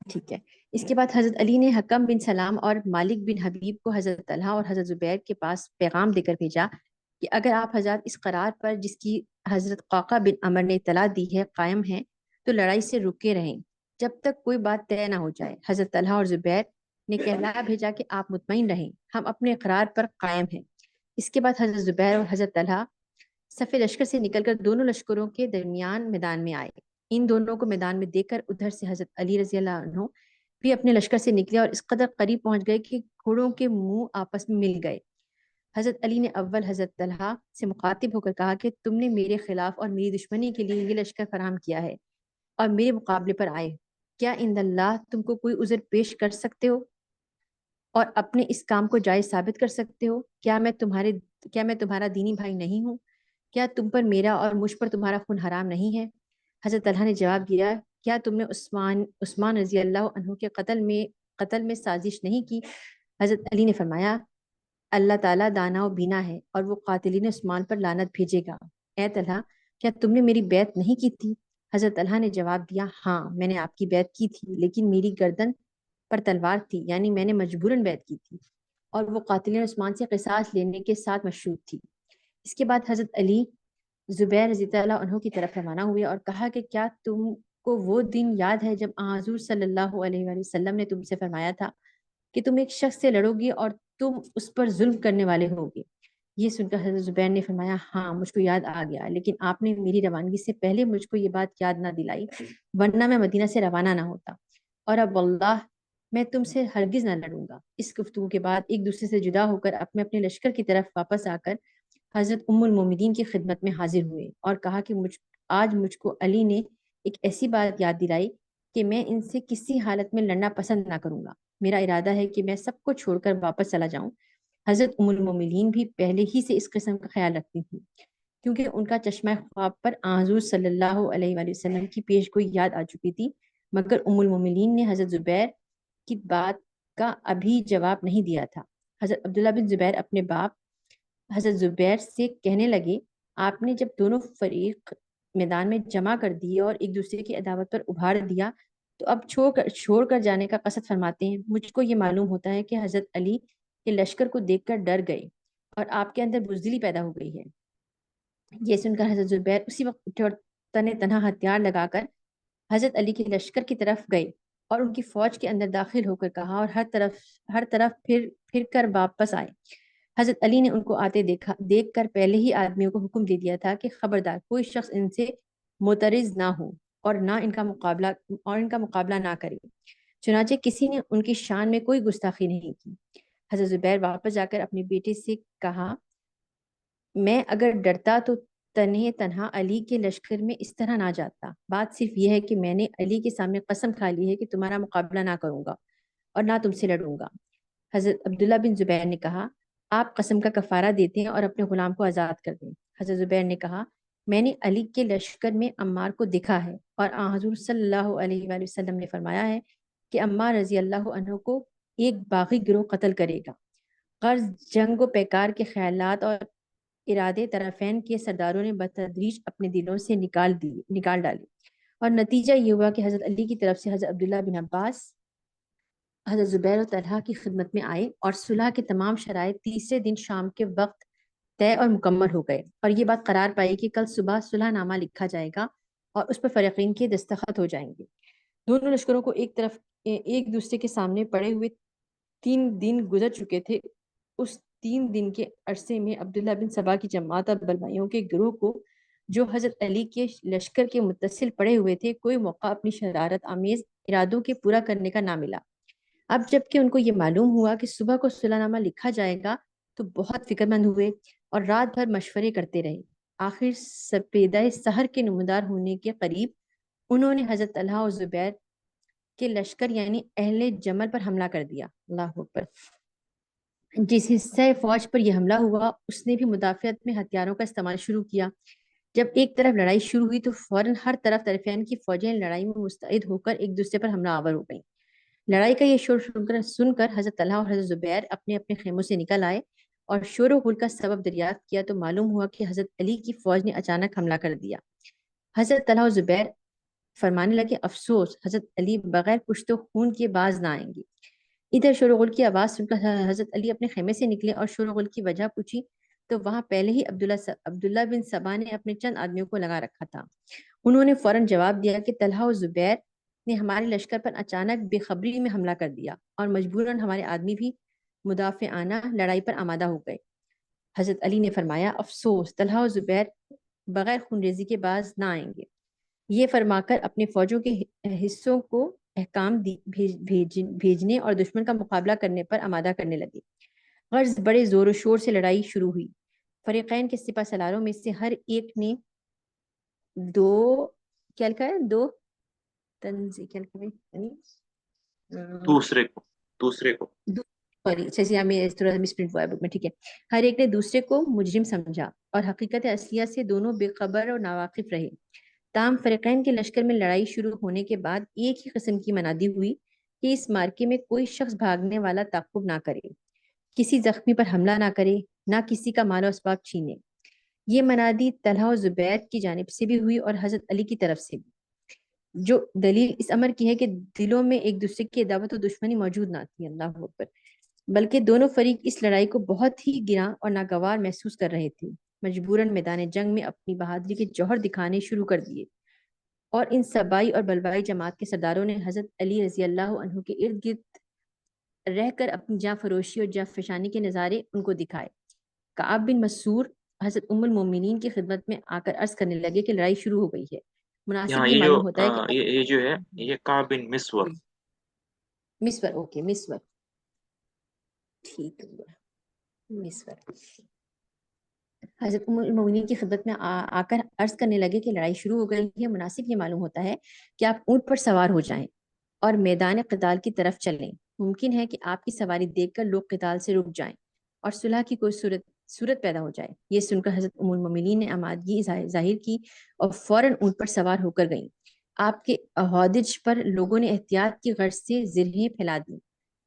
ٹھیک ہے. اس کے بعد حضرت علی نے حکم بن سلام اور مالک بن حبیب کو حضرت طلحہ اور حضرت زبیر کے پاس پیغام دے کر بھیجا کہ اگر آپ حضرات اس قرار پر جس کی حضرت قعقاع بن عمر نے اطلاع دی ہے قائم ہیں تو لڑائی سے رکے رہیں جب تک کوئی بات طے نہ ہو جائے. حضرت طلحہ اور زبیر نے کہلا بھیجا کہ آپ مطمئن رہیں، ہم اپنے اقرار پر قائم ہیں. اس کے بعد حضرت زبیر اور حضرت طلحہ صف لشکر سے نکل کر دونوں لشکروں کے درمیان میدان میں آئے. ان دونوں کو میدان میں دیکھ کر ادھر سے حضرت علی رضی اللہ عنہ بھی اپنے لشکر سے نکلے اور اس قدر قریب پہنچ گئے کہ گھوڑوں کے منہ آپس میں مل گئے. حضرت علی نے اول حضرت طلحہ سے مخاطب ہو کر کہا کہ تم نے میرے خلاف اور میری دشمنی کے لیے یہ لشکر فراہم کیا ہے اور میرے مقابلے پر آئے، کیا عند اللہ تم کو کوئی عذر پیش کر سکتے ہو اور اپنے اس کام کو جائز ثابت کر سکتے ہو؟ کیا میں تمہارا دینی بھائی نہیں ہوں؟ کیا تم پر میرا اور مجھ پر تمہارا خون حرام نہیں ہے؟ حضرت طلحہ نے جواب دیا کیا تم نے عثمان رضی اللہ عنہ کے قتل میں قتل میں سازش نہیں کی۔ حضرت علی نے فرمایا اللہ تعالیٰ دانا و بینا ہے اور وہ قاتلین عثمان پر لعنت بھیجے گا۔ اے طلحہ کیا تم نے میری بیعت نہیں کی تھی؟ حضرت طلحہ نے جواب دیا ہاں میں نے آپ کی بیعت کی تھی، لیکن میری گردن پر تلوار تھی، یعنی میں نے مجبوراً بیعت کی تھی، اور وہ قاتلین عثمان سے قصاص لینے کے ساتھ مشروط تھی۔ اس کے بعد حضرت علی زبیر رضی اللہ عنہ کی طرف روانہ ہوئے اور کہا کہ کیا تم کو وہ دن یاد ہے جب حضور صلی اللہ علیہ وآلہ وسلم نے تم سے فرمایا تھا کہ تم ایک شخص سے لڑو گے اور تم اس پر ظلم کرنے والے ہوگے؟ یہ سن کر حضرت زبیر نے فرمایا ہاں مجھ کو یاد آ گیا، لیکن آپ نے میری روانگی سے پہلے مجھ کو یہ بات یاد نہ دلائی، ورنہ میں مدینہ سے روانہ نہ ہوتا، اور اب واللہ میں تم سے ہرگز نہ لڑوں گا۔ اس گفتگو کے بعد ایک دوسرے سے جدا ہو کر اپنے اپنے لشکر کی طرف واپس آ کر حضرت ام المومنین کی خدمت میں حاضر ہوئے اور کہا کہ آج مجھ کو علی نے ایک ایسی بات یاد دلائی کہ میں ان سے کسی حالت میں لڑنا پسند نہ کروں گا، میرا ارادہ ہے کہ میں سب کو چھوڑ کر واپس چلا جاؤں۔ حضرت ام المومنین بھی پہلے ہی سے اس قسم کا خیال رکھتی تھی، کیونکہ ان کا چشمہ خواب پر حضور صلی اللہ علیہ وآلہ وسلم کی پیش گوئی یاد آ چکی تھی، مگر ام المومنین نے حضرت زبیر کی بات کا ابھی جواب نہیں دیا تھا۔ حضرت عبداللہ بن زبیر اپنے باپ حضرت زبیر سے کہنے لگے آپ نے جب دونوں فریق میدان میں جمع کر دیے اور ایک دوسرے کی عداوت پر ابھار دیا تو اب چھوڑ کر جانے کا قصد فرماتے ہیں۔ مجھ کو یہ معلوم ہوتا ہے کہ حضرت علی کے لشکر کو دیکھ کر ڈر گئے اور آپ کے اندر بزدلی پیدا ہو گئی ہے۔ یہ سن کر حضرت زبیر اسی وقت اٹھے اور تنہا ہتھیار لگا کر حضرت علی کے لشکر کی طرف گئے اور ان کی فوج کے اندر داخل ہو کر کہا اور ہر طرف پھر کر واپس آئے۔ حضرت علی نے ان کو آتے دیکھ کر پہلے ہی آدمیوں کو حکم دے دیا تھا کہ خبردار کوئی شخص ان سے معترض نہ ہو اور ان کا مقابلہ نہ کرے۔ چنانچہ کسی نے ان کی شان میں کوئی گستاخی نہیں کی۔ حضرت زبیر واپس جا کر اپنے بیٹے سے کہا میں اگر ڈرتا تو تنہا علی کے لشکر میں اس طرح نہ جاتا، بات صرف یہ ہے کہ میں نے علی کے سامنے قسم کھا لی ہے کہ تمہارا مقابلہ نہ کروں گا اور نہ تم سے لڑوں گا۔ حضرت عبداللہ بن زبیر نے کہا آپ قسم کا کفارہ دیتے ہیں اور اپنے غلام کو آزاد کر دیں۔ حضرت زبیر نے کہا میں نے علی کے لشکر میں عمار کو دیکھا ہے اور حضور صلی اللہ علیہ وآلہ وسلم نے فرمایا ہے کہ عمار رضی اللہ عنہ کو ایک باغی گروہ قتل کرے گا۔ غرض جنگ و پیکار کے خیالات اور ارادے طرفین کے سرداروں نے بتدریج اپنے دلوں سے نکال ڈالے اور نتیجہ یہ ہوا کہ حضرت علی کی طرف سے حضرت عبداللہ بن عباس حضرت زبیر و طلحہ کی خدمت میں آئے اور صلح کے تمام شرائط تیسرے دن شام کے وقت طے اور مکمل ہو گئے، اور یہ بات قرار پائی کہ کل صبح صلح نامہ لکھا جائے گا اور اس پر فریقین کے دستخط ہو جائیں گے۔ دونوں لشکروں کو ایک دوسرے کے سامنے پڑے ہوئے 3 دن گزر چکے تھے۔ اس 3 دن کے عرصے میں عبداللہ بن سبا کی جماعت اور بلوائیوں کے گروہ کو جو حضرت علی کے لشکر کے متصل پڑے ہوئے تھے کوئی موقع اپنی شرارت آمیز ارادوں کے پورا کرنے کا نہ ملا۔ اب جب کہ ان کو یہ معلوم ہوا کہ صبح کو صلح نامہ لکھا جائے گا تو بہت فکر مند ہوئے اور رات بھر مشورے کرتے رہے۔ آخر سپیدہ سحر کے نمودار ہونے کے قریب انہوں نے حضرت طلحہ اور زبیر کے لشکر یعنی اہل جمل پر حملہ کر دیا۔ اللہ اکبر۔ جس حصہ فوج پر یہ حملہ ہوا اس نے بھی مدافعت میں ہتھیاروں کا استعمال شروع کیا۔ جب ایک طرف لڑائی شروع ہوئی تو فوراً ہر طرف طرفین کی فوجیں لڑائی میں مستعد ہو کر ایک دوسرے پر حملہ آور ہو گئیں۔ لڑائی کا یہ شور سن کر حضرت طلحہ اور حضرت زبیر اپنے اپنے خیموں سے نکل آئے اور شور و غل کا سبب دریافت کیا تو معلوم ہوا کہ حضرت علی کی فوج نے اچانک حملہ کر دیا۔ حضرت طلحہ اور زبیر فرمانے لگے افسوس حضرت علی بغیر کشت و خون کے باز نہ آئیں گے۔ ادھر شور و غل کی آواز سن کر حضرت علی اپنے خیمے سے نکلے اور شور و غل کی وجہ پوچھی تو وہاں پہلے ہی عبداللہ بن سبا نے اپنے چند آدمیوں کو لگا رکھا تھا۔ انہوں نے فوراً جواب دیا کہ طلحہ اور زبیر نے ہمارے لشکر پر اچانک بے خبری میں حملہ کر دیا اور مجبوراً ہمارے آدمی بھی مدافعانہ لڑائی پر آمادہ ہو گئے۔ حضرت علی نے فرمایا افسوس طلحہ اور زبیر بغیر خونریزی کے باز نہ آئیں گے۔ یہ فرما کر اپنے فوجوں کے حصوں کو احکام بھیجنے اور دشمن کا مقابلہ کرنے پر آمادہ کرنے لگے۔ غرض بڑے زور و شور سے لڑائی شروع ہوئی۔ فریقین کے سپہ سالاروں میں سے ہر ایک نے ہر ایک نے دوسرے کو مجرم سمجھا اور حقیقت اصلیہ سے دونوں بے خبر اور ناواقف رہے۔ تاہم فریقین کے لشکر میں لڑائی شروع ہونے کے بعد ایک ہی قسم کی منادی ہوئی کہ اس مارکے میں کوئی شخص بھاگنے والا تعاقب نہ کرے، کسی زخمی پر حملہ نہ کرے، نہ کسی کا مال و اسباب چھینے۔ یہ منادی طلحہ و زبیر کی جانب سے بھی ہوئی اور حضرت علی کی طرف سے بھی، جو دلیل اس امر کی ہے کہ دلوں میں ایک دوسرے کی عداوت و دشمنی موجود نہ تھی، اللہ اکبر، بلکہ دونوں فریق اس لڑائی کو بہت ہی گراں اور ناگوار محسوس کر رہے تھے، مجبوراً میدان جنگ میں اپنی بہادری کے جوہر دکھانے شروع کر دیے، اور ان سبائی اور بلبائی جماعت کے سرداروں نے حضرت علی رضی اللہ عنہ کے ارد گرد رہ کر اپنی جاں فروشی اور جاں فشانی کے نظارے ان کو دکھائے۔ کعب بن مسعور حضرت ام المومنین کی خدمت میں آ کر عرض کرنے لگے کہ لڑائی شروع ہو گئی ہے۔ مناسب یہاں یہ یہ جو معلوم ہوتا ہے کہ یہ جو ہے یہ کعب بن مسور، مسور، اوکے مسور، ٹھیک ہے، مسور حضرت ام المومنین کی خدمت میں آ کر عرض کرنے لگے کہ لڑائی شروع ہو گئی ہے۔ مناسب یہ معلوم ہوتا ہے کہ آپ اونٹ پر سوار ہو جائیں اور میدان قتال کی طرف چلیں۔ ممکن ہے کہ آپ کی سواری دیکھ کر لوگ قتال سے رک جائیں اور صلح کی کوئی صورت پیدا ہو جائے۔ یہ سن کر حضرت ام المومنین نے آمادگی ظاہر کی اور فوراً اونٹ پر سوار ہو کر گئیں۔ آپ کے ہودج پر لوگوں نے احتیاط کی غرض سے زرہیں پھیلا دیں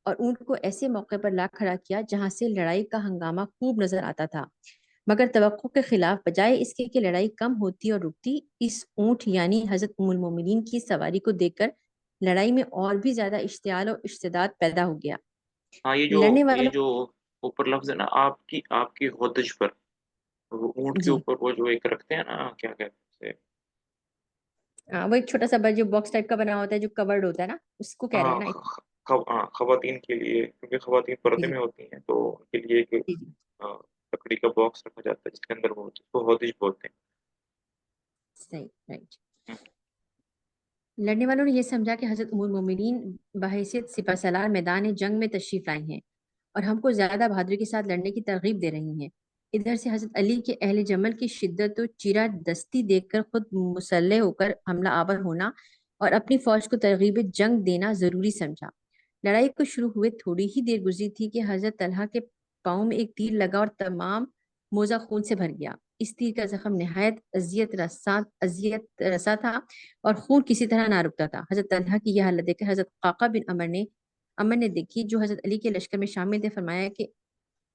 اور اونٹ کو ایسے موقع پر لا کھڑا کیا جہاں سے لڑائی کا ہنگامہ خوب نظر آتا تھا، مگر توقع کے خلاف بجائے اس کے کہ لڑائی کم ہوتی اور رکتی، اس اونٹ یعنی حضرت ام المومنین کی سواری کو دیکھ کر لڑائی میں اور بھی زیادہ اشتعال اور اشتداد پیدا ہو گیا۔ ہاں لڑنے یہ والوں جو اوپر لفظ ہے نا، آپ کی ہودج پر، وہ اونٹ کے جی اوپر وہ جو ایک رکھتے ہیں نا، کیا کہتے ہیں وہ ایک چھوٹا سا جو باکس ٹائپ کا بنا ہوتا ہے جو کورڈ ہوتا ہے نا، اس کو کہہ رہے ہیں نا؟ خواتین کے لیے، کیونکہ خواتین پردے جی میں ہوتی ہیں تو ان کے لیے ایک جی جی لکڑی کا باکس رکھا جاتا ہے جس کے اندر وہ ہوتی ہے، اس کو ہودج بولتے صحیح، رائٹ۔ ہیں۔ لڑنے والوں نے یہ سمجھا کہ حضرت ام المومنین بحیثیت سپہ سالار میدان جنگ میں تشریف لائی ہیں اور ہم کو زیادہ بہادری کے ساتھ لڑنے کی ترغیب دے رہی ہیں۔ ادھر سے حضرت علی کے اہل جمل کی شدت و چیرہ دستی دیکھ کر خود مسلح ہو کر حملہ آور ہونا اور اپنی فوج کو ترغیب جنگ دینا ضروری سمجھا۔ لڑائی کو شروع ہوئے تھوڑی ہی دیر گزری تھی کہ حضرت طلحہ کے پاؤں میں ایک تیر لگا اور تمام موزہ خون سے بھر گیا۔ اس تیر کا زخم نہایت اذیت رسا تھا اور خون کسی طرح نہ رکتا تھا۔ حضرت طلحہ کی یہ حالت دیکھ کر حضرت قعقاع بن عمر نے دیکھی، جو حضرت علی کے لشکر میں شامل تھے، فرمایا کہ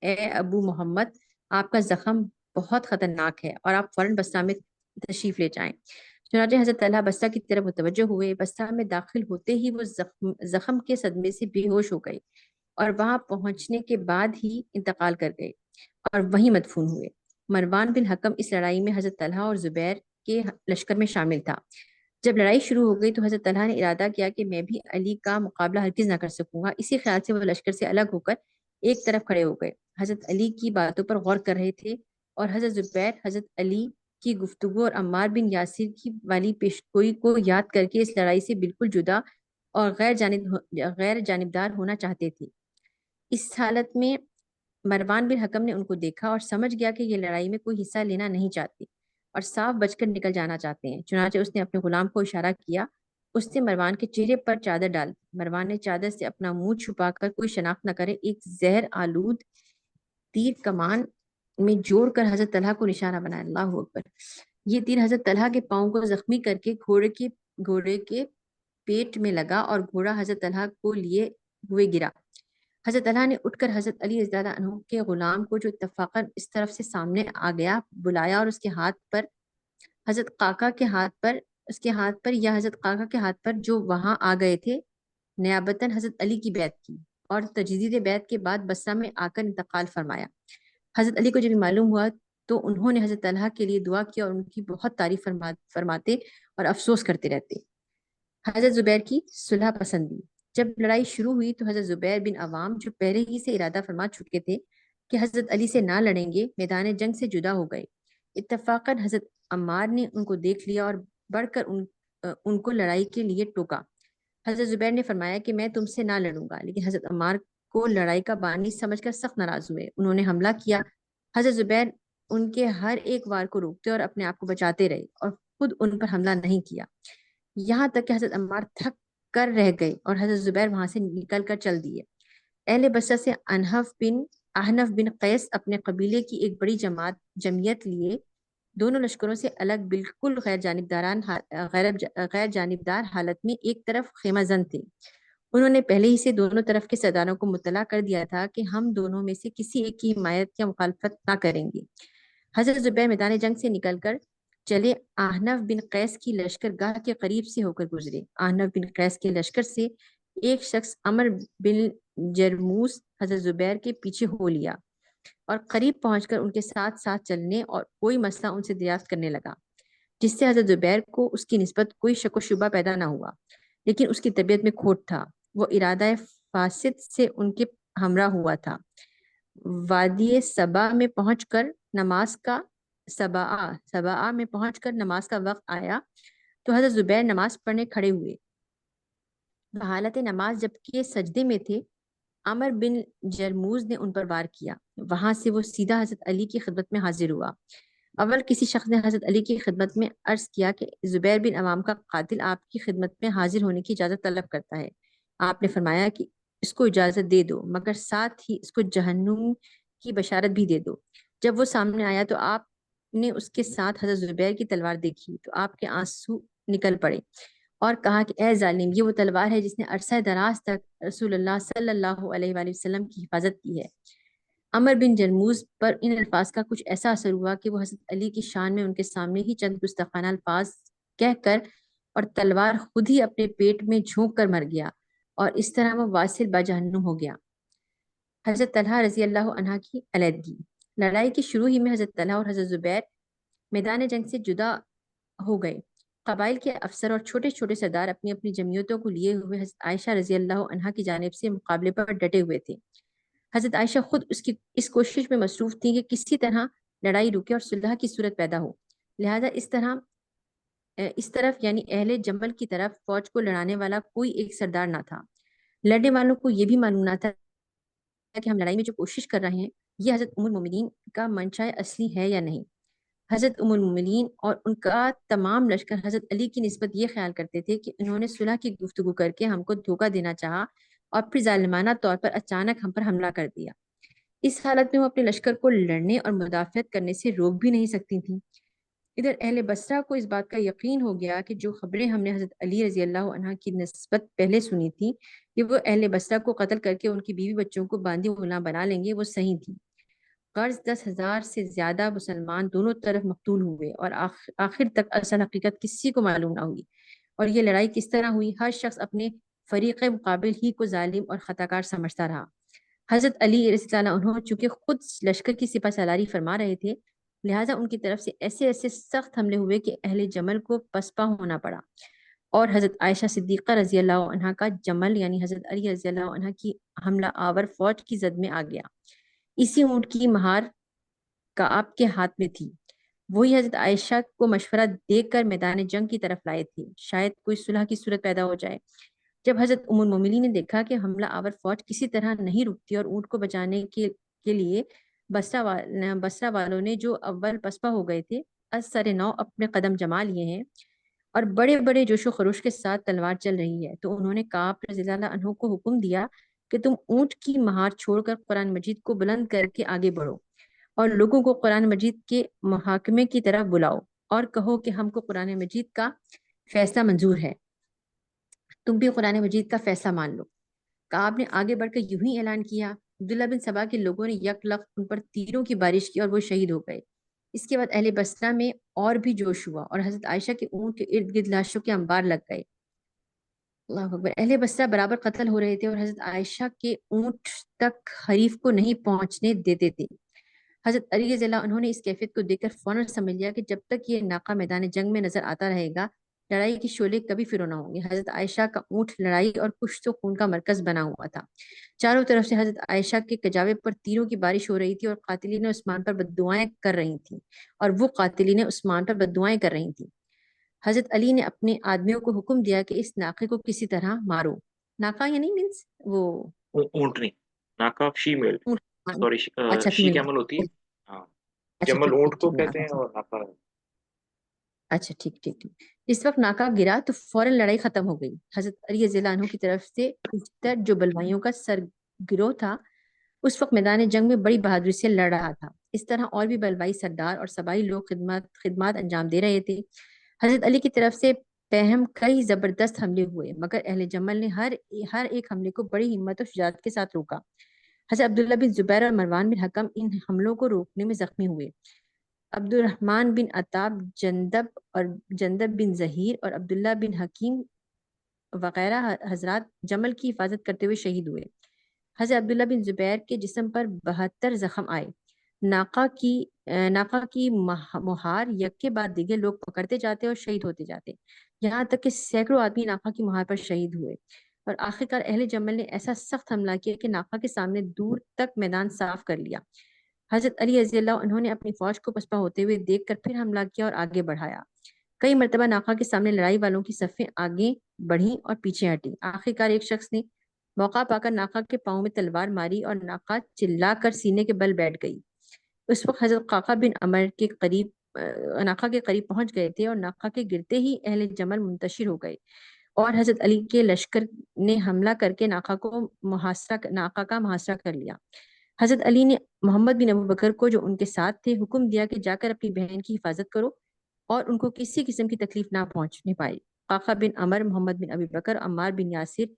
اے ابو محمد، آپ کا زخم بہت خطرناک ہے اور آپ فوراً بصرہ میں تشریف لے جائیں۔ چنانچہ حضرت طلحہ بصرہ کی طرف متوجہ ہوئے۔ بصرہ میں داخل ہوتے ہی وہ زخم کے صدمے سے بے ہوش ہو گئے اور وہاں پہنچنے کے بعد ہی انتقال کر گئے اور وہیں مدفون ہوئے۔ مروان بن حکم اس لڑائی میں حضرت طلحہ اور زبیر کے لشکر میں شامل تھا۔ جب لڑائی شروع ہو گئی تو حضرت طلحہ نے ارادہ کیا کہ میں بھی علی کا مقابلہ ہرگز نہ کر سکوں گا۔ اسی خیال سے وہ لشکر سے الگ ہو کر ایک طرف کھڑے ہو گئے، حضرت علی کی باتوں پر غور کر رہے تھے، اور حضرت زبیر حضرت علی کی گفتگو اور عمار بن یاسر کی والی پیشگوئی کو یاد کر کے اس لڑائی سے بالکل جدا اور غیر جانبدار ہونا چاہتے تھے۔ اس حالت میں مروان بن حکم نے ان کو دیکھا اور سمجھ گیا کہ یہ لڑائی میں کوئی حصہ لینا نہیں چاہتے اور صاف بچ کر نکل جانا چاہتے ہیں۔ چنانچہ اس نے اپنے غلام کو اشارہ کیا، اس نے مروان کے چہرے پر چادر ڈال دی۔ مروان نے چادر سے اپنا منہ چھپا کر کوئی شناخت نہ کرے ایک زہر آلود تیر کمان میں جوڑ کر حضرت طلحہ کو نشانہ بنایا۔ اللہ اکبر! یہ تیر حضرت طلحہ کے پاؤں کو زخمی کر کے گھوڑے کے پیٹ میں لگا اور گھوڑا حضرت طلحہ کو لیے ہوئے گرا۔ حضرت طلحہ نے اٹھ کر حضرت علی رضی اللہ عنہ کے غلام کو، جو اتفاقاً اس طرف سے سامنے آ گیا، بلایا اور اس کے ہاتھ پر حضرت قعقاع کے ہاتھ پر یا حضرت قعقاع کے ہاتھ پر جو وہاں آ گئے تھے نیابتاً حضرت علی کی بیعت کی اور تجدید بیعت کے بعد بصرہ میں آ کر انتقال فرمایا۔ حضرت علی کو جب معلوم ہوا تو انہوں نے حضرت طلحہ کے لیے دعا کیا اور ان کی بہت تعریف فرماتے اور افسوس کرتے رہتے۔ حضرت زبیر کی صلح پسندی۔ جب لڑائی شروع ہوئی تو حضرت زبیر بن عوام، جو پہلے ہی سے ارادہ فرما چکے تھے کہ حضرت علی سے نہ لڑیں گے، میدان جنگ سے جدا ہو گئے۔ اتفاقاً حضرت عمار نے ان کو دیکھ لیا اور بڑھ کر ان کو لڑائی کے لیے ٹوکا۔ حضرت زبیر نے فرمایا کہ میں تم سے نہ لڑوں گا، لیکن حضرت عمار کو لڑائی کا بانی سمجھ کر سخت ناراض ہوئے۔ انہوں نے حملہ کیا۔ حضرت زبیر ان کے ہر ایک وار کو روکتے اور اپنے آپ کو بچاتے رہے اور خود ان پر حملہ نہیں کیا، یہاں تک کہ حضرت عمار تھک کر رہ گئے اور حضرت زبیر وہاں سے نکل کر چل دیے۔ اہل بصرہ سے احنف بن قیس اپنے قبیلے کی ایک بڑی جمعیت لیے دونوں لشکروں سے الگ بالکل غیر جانبدار حالت میں ایک طرف خیمہ زن تھے۔ انہوں نے پہلے ہی سے دونوں طرف کے سرداروں کو مطلع کر دیا تھا کہ ہم دونوں میں سے کسی ایک کی حمایت یا مخالفت نہ کریں گے۔ حضرت زبیر میدان جنگ سے نکل کر چلے احنف بن قیس کی لشکر گاہ کے قریب سے ہو کر گزرے۔ احنف بن قیس کے لشکر سے ایک شخص عمر بن جرموس حضرت زبیر کے پیچھے ہو لیا اور قریب پہنچ کر ان کے ساتھ ساتھ چلنے اور کوئی مسئلہ ان سے دریافت کرنے لگا، جس سے حضرت زبیر کو اس کی نسبت کوئی شک و شبہ پیدا نہ ہوا، لیکن اس کی طبیعت میں کھوٹ تھا۔ وہ ارادہ فاسد سے ان کے ہمراہ ہوا تھا۔ وادی سبا میں پہنچ کر نماز کا سبا میں پہنچ کر نماز کا وقت آیا تو حضرت زبیر نماز پڑھنے کھڑے ہوئے۔ بحالت نماز جبکہ سجدے میں تھے، عمر بن جرموز نے ان پر وار کیا۔ وہاں سے وہ سیدھا حضرت علی کی خدمت میں حاضر ہوا۔ اول کسی شخص نے حضرت علی کی خدمت میں عرض کیا کہ زبیر بن عوام کا قاتل آپ کی خدمت میں حاضر ہونے کی اجازت طلب کرتا ہے۔ آپ نے فرمایا کہ اس کو اجازت دے دو، مگر ساتھ ہی اس کو جہنم کی بشارت بھی دے دو۔ جب وہ سامنے آیا تو آپ نے اس کے ساتھ حضرت زبیر کی تلوار دیکھی تو آپ کے آنسو نکل پڑے اور کہا کہ اے ظالم، یہ وہ تلوار ہے جس نے عرصہ دراز تک رسول اللہ صلی اللہ علیہ وآلہ وسلم کی حفاظت کی ہے۔ عمر بن جرموز پر ان الفاظ کا کچھ ایسا اثر ہوا کہ وہ حضرت علی کی شان میں ان کے سامنے ہی چند گستاخانہ الفاظ کہہ کر اور تلوار خود ہی اپنے پیٹ میں جھونک کر مر گیا، اور اس طرح وہ واصل با جہنم ہو گیا۔ حضرت طلحہ رضی اللہ عنہ کی علیحدگی۔ لڑائی کے شروع ہی میں حضرت طلحہ اور حضرت زبیر میدان جنگ سے جدا ہو گئے۔ قبائل کے افسر اور چھوٹے چھوٹے سردار اپنی اپنی جمعیتوں کو لیے ہوئے حضرت عائشہ رضی اللہ عنہا کی جانب سے مقابلے پر ڈٹے ہوئے تھے۔ حضرت عائشہ خود اس کوشش میں مصروف تھیں کہ کسی طرح لڑائی رکے اور صلح کی صورت پیدا ہو، لہذا اس طرف یعنی اہل جمل کی طرف فوج کو لڑانے والا کوئی ایک سردار نہ تھا۔ لڑنے والوں کو یہ بھی معلوم نہ تھا کہ ہم لڑائی میں جو کوشش کر رہے ہیں یہ حضرت ام المومنین کا منشاء اصلی ہے یا نہیں۔ حضرت ام المومنین اور ان کا تمام لشکر حضرت علی کی نسبت یہ خیال کرتے تھے کہ انہوں نے صلح کی گفتگو کر کے ہم کو دھوکہ دینا چاہا اور پھر ظالمانہ طور پر اچانک ہم پر حملہ کر دیا۔ اس حالت میں وہ اپنے لشکر کو لڑنے اور مدافعت کرنے سے روک بھی نہیں سکتی تھیں۔ ادھر اہل بصرہ کو اس بات کا یقین ہو گیا کہ جو خبریں ہم نے حضرت علی رضی اللہ عنہ کی نسبت پہلے سنی تھی کہ وہ اہل بصرہ کو قتل کر کے ان کی بیوی بچوں کو باندھی غلام بنا لیں گے، وہ صحیح تھی۔ غرض 10,000 سے زیادہ مسلمان دونوں طرف مقتول ہوئے اور آخر تک اصل حقیقت کسی کو معلوم نہ ہوئی، اور یہ لڑائی کس طرح ہوئی ہر شخص اپنے فریق مقابل ہی کو ظالم اور خطا کار سمجھتا رہا۔ حضرت علی رضی اللہ عنہ چونکہ خود لشکر کی سپہ سالاری فرما رہے تھے، لہٰذا ان کی طرف سے ایسے سخت حملے ہوئے کہ اہل جمل کو پسپا ہونا پڑا، اور حضرت عائشہ صدیقہ رضی اللہ عنہ کا جمل یعنی حضرت علی رضی اللہ عنہ کی حملہ آور فوج کی زد میں آ گیا۔ اسی اونٹ کی مہار کعب کے ہاتھ میں تھی، وہی حضرت عائشہ کو مشورہ دے کر میدان جنگ کی طرف لائے تھے، شاید کوئی صلح کی صورت پیدا ہو جائے۔ جب حضرت ام المومنین نے دیکھا کہ حملہ آور فوج کسی طرح نہیں رکتی اور اونٹ کو بچانے کے لیے بصرہ والوں نے جو اول پسپا ہو گئے تھے از سر نو اپنے قدم جما لیے ہیں اور بڑے بڑے جوش و خروش کے ساتھ تلوار چل رہی ہے، تو انہوں نے کعب رضی اللہ عنہ کو حکم دیا کہ تم اونٹ کی مہار چھوڑ کر قرآن مجید کو بلند کر کے آگے بڑھو اور لوگوں کو قرآن مجید کے محاکمے کی طرف بلاؤ اور کہو کہ ہم کو قرآن مجید کا فیصلہ منظور ہے، تم بھی قرآن مجید کا فیصلہ مان لو۔ کعب نے آگے بڑھ کر یوں ہی اعلان کیا۔ عبداللہ بن سبا کے لوگوں نے یک لخت ان پر تیروں کی بارش کی اور وہ شہید ہو گئے۔ اس کے بعد اہل بصرہ میں اور بھی جوش ہوا اور حضرت عائشہ کے اونٹ کے ارد گرد لاشوں کے انبار لگ گئے۔ اللہ اکبر۔ اہل بصرہ برابر قتل ہو رہے تھے اور حضرت عائشہ کے اونٹ تک حریف کو نہیں پہنچنے دیتے تھے۔ حضرت علی رضی اللہ عنہ نے اس کیفیت کو دیکھ کر فوراً سمجھ لیا کہ جب تک یہ ناقہ میدان جنگ میں نظر آتا رہے گا لڑائی کی شعلے کبھی فرو نہ ہوں گے۔ حضرت عائشہ کا اونٹ لڑائی اور کشت و خون کا مرکز بنا ہوا تھا۔ چاروں طرف سے حضرت عائشہ کے کجاوے پر تیروں کی بارش ہو رہی تھی اور قاتلین عثمان پر بددعائیں کر رہی تھیں، اور وہ قاتلین عثمان پر بددعائیں کر رہی تھیں۔ حضرت علی نے اپنے آدمیوں کو حکم دیا کہ اس ناقے کو کسی طرح مارو۔ ناقہ یعنی مینس وہ اونٹنی، ناکا فیمیل، اونٹ، سوری اچھا شی فیمیل، کیمل ہوتی ہے، ہاں اچھا جمل ٹھیک اونٹ ٹھیک کو ٹھیک کہتے ناقہ، ہیں اور ناکا اچھا ٹھیک ٹھیک ٹھیک۔ اس وقت ناکہ گرا تو فوراً لڑائی ختم ہو گئی۔ حضرت علی رضی اللہ عنہ کی طرف سے بیشتر جو بلوائیوں کا سرگروہ تھا اس وقت میدان جنگ میں بڑی بہادری سے لڑ رہا تھا۔ اس طرح اور بھی بلوائی سردار اور سبائی لوگ خدمات انجام دے رہے تھے۔ حضرت علی کی طرف سے تاہم کئی زبردست حملے ہوئے مگر اہل جمل نے ہر ایک حملے کو بڑی ہمت اور شجاعت کے ساتھ روکا۔ حضرت عبداللہ بن زبیر اور مروان بن حکم ان حملوں کو روکنے میں زخمی ہوئے۔ عبد الرحمن بن عطاب، جندب بن ظہیر اور عبداللہ بن حکیم وغیرہ حضرات جمل کی حفاظت کرتے ہوئے شہید ہوئے۔ حضرت عبداللہ بن زبیر کے جسم پر 72 زخم آئے۔ ناقہ کی مہار یک کے بعد دیگر لوگ پکڑتے جاتے اور شہید ہوتے جاتے، یہاں تک کہ سینکڑوں آدمی ناقہ کی مہار پر شہید ہوئے، اور آخرکار اہل جمل نے ایسا سخت حملہ کیا کہ ناقہ کے سامنے دور تک میدان صاف کر لیا۔ حضرت علی رضی اللہ عنہ نے اپنی فوج کو پسپا ہوتے ہوئے دیکھ کر پھر حملہ کیا اور آگے بڑھایا۔ کئی مرتبہ ناقہ کے سامنے لڑائی والوں کی صفیں آگے بڑھیں اور پیچھے ہٹیں۔ آخرکار ایک شخص نے موقع پا کر ناقہ کے پاؤں میں تلوار ماری اور ناقہ چلا کر سینے کے بل بیٹھ گئی۔ اس وقت حضرت قعقاع بن عمر ناقہ کے قریب پہنچ گئے تھے اور ناقہ کے گرتے ہی اہل جمل منتشر ہو گئے اور حضرت علی کے لشکر نے حملہ کر کے ناقہ کا محاصرہ کر لیا۔ حضرت علی نے محمد بن ابو بکر کو، جو ان کے ساتھ تھے، حکم دیا کہ جا کر اپنی بہن کی حفاظت کرو اور ان کو کسی قسم کی تکلیف نہ پہنچنے پائے۔ قعقاع بن عمر، محمد بن ابی بکر، عمار بن یاسر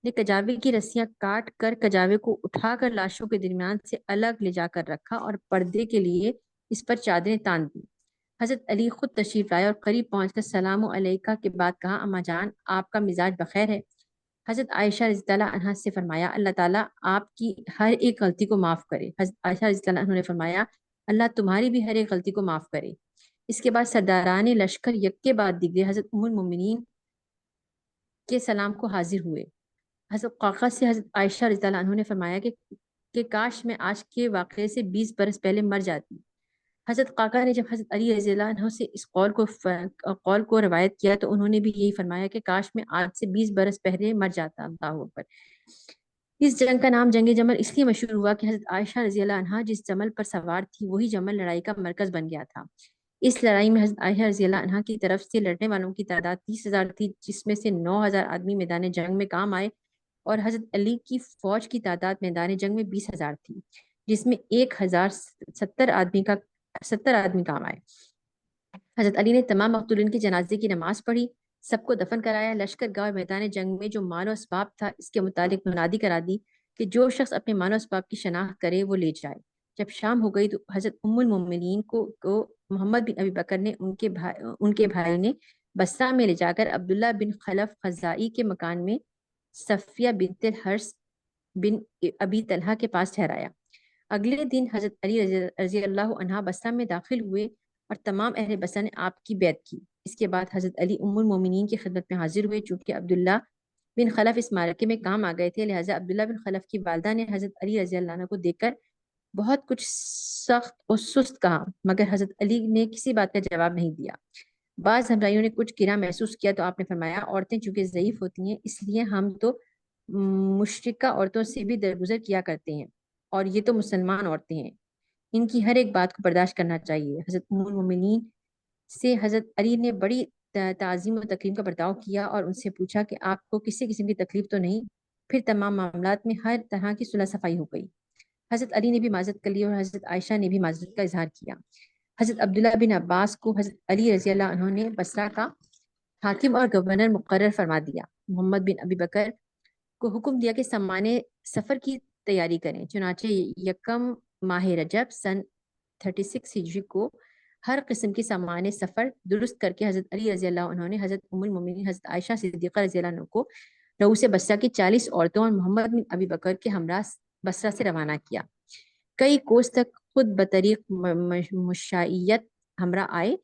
نے کجاوے کی رسیاں کاٹ کر کجاوے کو اٹھا کر لاشوں کے درمیان سے الگ لے جا کر رکھا اور پردے کے لیے اس پر چادریں تان دی۔ حضرت علی خود تشریف لائے اور قریب پہنچ کر سلام علیکہ کے بعد کہا، اماں جان، آپ کا مزاج بخیر ہے؟ حضرت عائشہ رضی اللہ عنہا سے فرمایا، اللہ تعالیٰ آپ کی ہر ایک غلطی کو معاف کرے۔ حضرت عائشہ رضی اللہ عنہ نے فرمایا، اللہ تمہاری بھی ہر ایک غلطی کو معاف کرے۔ اس کے بعد سرداران لشکر یک کے بعد دیگر حضرت ام المومنین کے سلام کو حاضر ہوئے۔ حضرت قعقاع سے حضرت عائشہ رضی اللہ عنہ نے فرمایا کہ کاش میں آج کے واقعے سے 20 برس پہلے مر جاتی۔ حضرت قعقاع نے جب حضرت علی رضی اللہ عنہ سے اس قول کو روایت کیا تو انہوں نے بھی یہی فرمایا کہ کاش میں آج سے 20 برس پہلے مر جاتا۔ اللہ اکبر۔ اس جنگ کا نام جنگ جمل اس لیے مشہور ہوا کہ حضرت عائشہ رضی اللہ عنہا جس جمل پر سوار تھی وہی جمل لڑائی کا مرکز بن گیا تھا۔ اس لڑائی میں حضرت عائشہ رضی اللہ عنہا کی طرف سے لڑنے والوں کی تعداد 30,000 تھی، جس میں سے 9,000 آدمی میدان جنگ میں کام آئے، اور حضرت علی کی فوج کی تعداد میدان جنگ میں 20,000 تھی، جس میں 1,070 آدمی کام آئے۔ حضرت علی نے تمام مقتولین کے جنازے کی نماز پڑھی، سب کو دفن کرایا۔ لشکر گاہ اور میدان جنگ میں جو مال و اسباب تھا اس کے متعلق منادی کرا دی کہ جو شخص اپنے مال و اسباب کی شناخت کرے وہ لے جائے۔ جب شام ہو گئی تو حضرت ام المومنین کو محمد بن ابی بکر نے ان کے بھائی نے بصرہ میں لے جا کر عبداللہ بن خلف خزائی کے مکان میں صفیہ بنت الحرث بن ابی طلحہ کے پاس ٹھہرایا۔ اگلے دن حضرت علی رضی اللہ عنہ بصرہ میں داخل ہوئے اور تمام اہل بصرہ نے آپ کی بیعت کی۔ اس کے بعد حضرت علی ام المومنین کی خدمت میں حاضر ہوئے۔ چونکہ عبداللہ بن خلف اس معرکے میں کام آ گئے تھے، لہٰذا عبداللہ بن خلف کی والدہ نے حضرت علی رضی اللہ عنہ کو دیکھ کر بہت کچھ سخت اور سست کہا، مگر حضرت علی نے کسی بات کا جواب نہیں دیا۔ بعض ہمراہیوں نے کچھ گرا محسوس کیا تو آپ نے فرمایا، عورتیں چونکہ ضعیف ہوتی ہیں اس لیے ہم تو مشرکہ عورتوں سے بھی درگزر کیا کرتے ہیں، اور یہ تو مسلمان عورتیں ہیں، ان کی ہر ایک بات کو برداشت کرنا چاہیے۔ حضرت ام المومنین سے حضرت علی نے بڑی تعظیم و تکریم کا برتاؤ کیا اور ان سے پوچھا کہ آپ کو کسی قسم کی تکلیف تو نہیں؟ پھر تمام معاملات میں ہر طرح کی صلح صفائی ہو گئی۔ حضرت علی نے بھی معذرت کر لی اور حضرت عائشہ نے بھی معذرت کا اظہار کیا۔ حضرت عبداللہ بن عباس کو حضرت علی رضی اللہ عنہ نے بصرہ کا حاکم اور گورنر مقرر فرما دیا۔ محمد بن ابی بکر کو حکم دیا کہ سامان سفر کی تیاری کریں، چنانچہ یکم ماہ رجب سن 36 ہجری کو ہر قسم کی سامان سفر درست کر کے حضرت علی رضی اللہ عنہ نے حضرت ام المومنین حضرت عائشہ صدیقہ رضی اللہ عنہ کو رؤوس بصرہ کی 40 عورتوں اور محمد بن ابی بکر کے ہمراہ بصرہ سے روانہ کیا۔ کئی کوس تک خود بطریق مشائیت ہمراہ آئے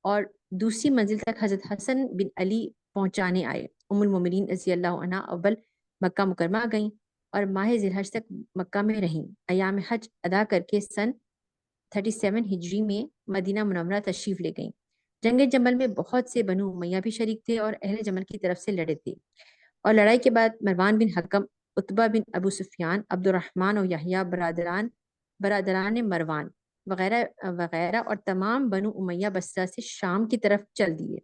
اور دوسری منزل تک حضرت حسن بن علی پہنچانے آئے۔ ام المومنین رضی اللہ عنہ اول مکہ مکرمہ گئیں اور ماہ ذی الحج تک مکہ میں رہیں۔ ایام حج ادا کر کے سن 37 ہجری میں مدینہ منورہ تشریف لے گئیں۔ جنگ جمل میں بہت سے بنو امیہ بھی شریک تھے اور اہل جمل کی طرف سے لڑے تھے، اور لڑائی کے بعد مروان بن حکم، عتبہ بن ابو سفیان، عبد الرحمن اور یحییٰ برادران مروان وغیرہ اور تمام بنو امیہ بصرہ سے شام کی طرف چل دیے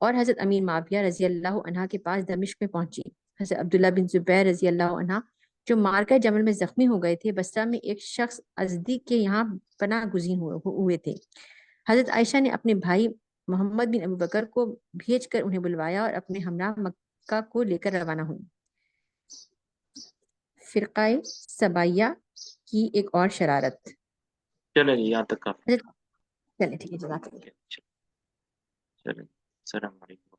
اور حضرت امیر معاویہ رضی اللہ عنہ کے پاس دمشق میں پہنچی۔ حضرت عبداللہ بن زبیر رضی اللہ عنہ جو معرکہ جمل میں زخمی ہو گئے تھے، بصرہ میں ایک شخص ازدی کے یہاں پناہ گزین ہوئے تھے۔ حضرت عائشہ نے اپنے بھائی محمد بن ابو بکر کو بھیج کر انہیں بلوایا اور اپنے ہمراہ مکہ کو لے کر روانہ ہوئی۔ فرقہ سبائیہ کی ایک اور شرارت۔ چلے جی یہاں تک کافی چلیں ٹھیک ہے، جزاک اللہ۔ چلے السلام علیکم۔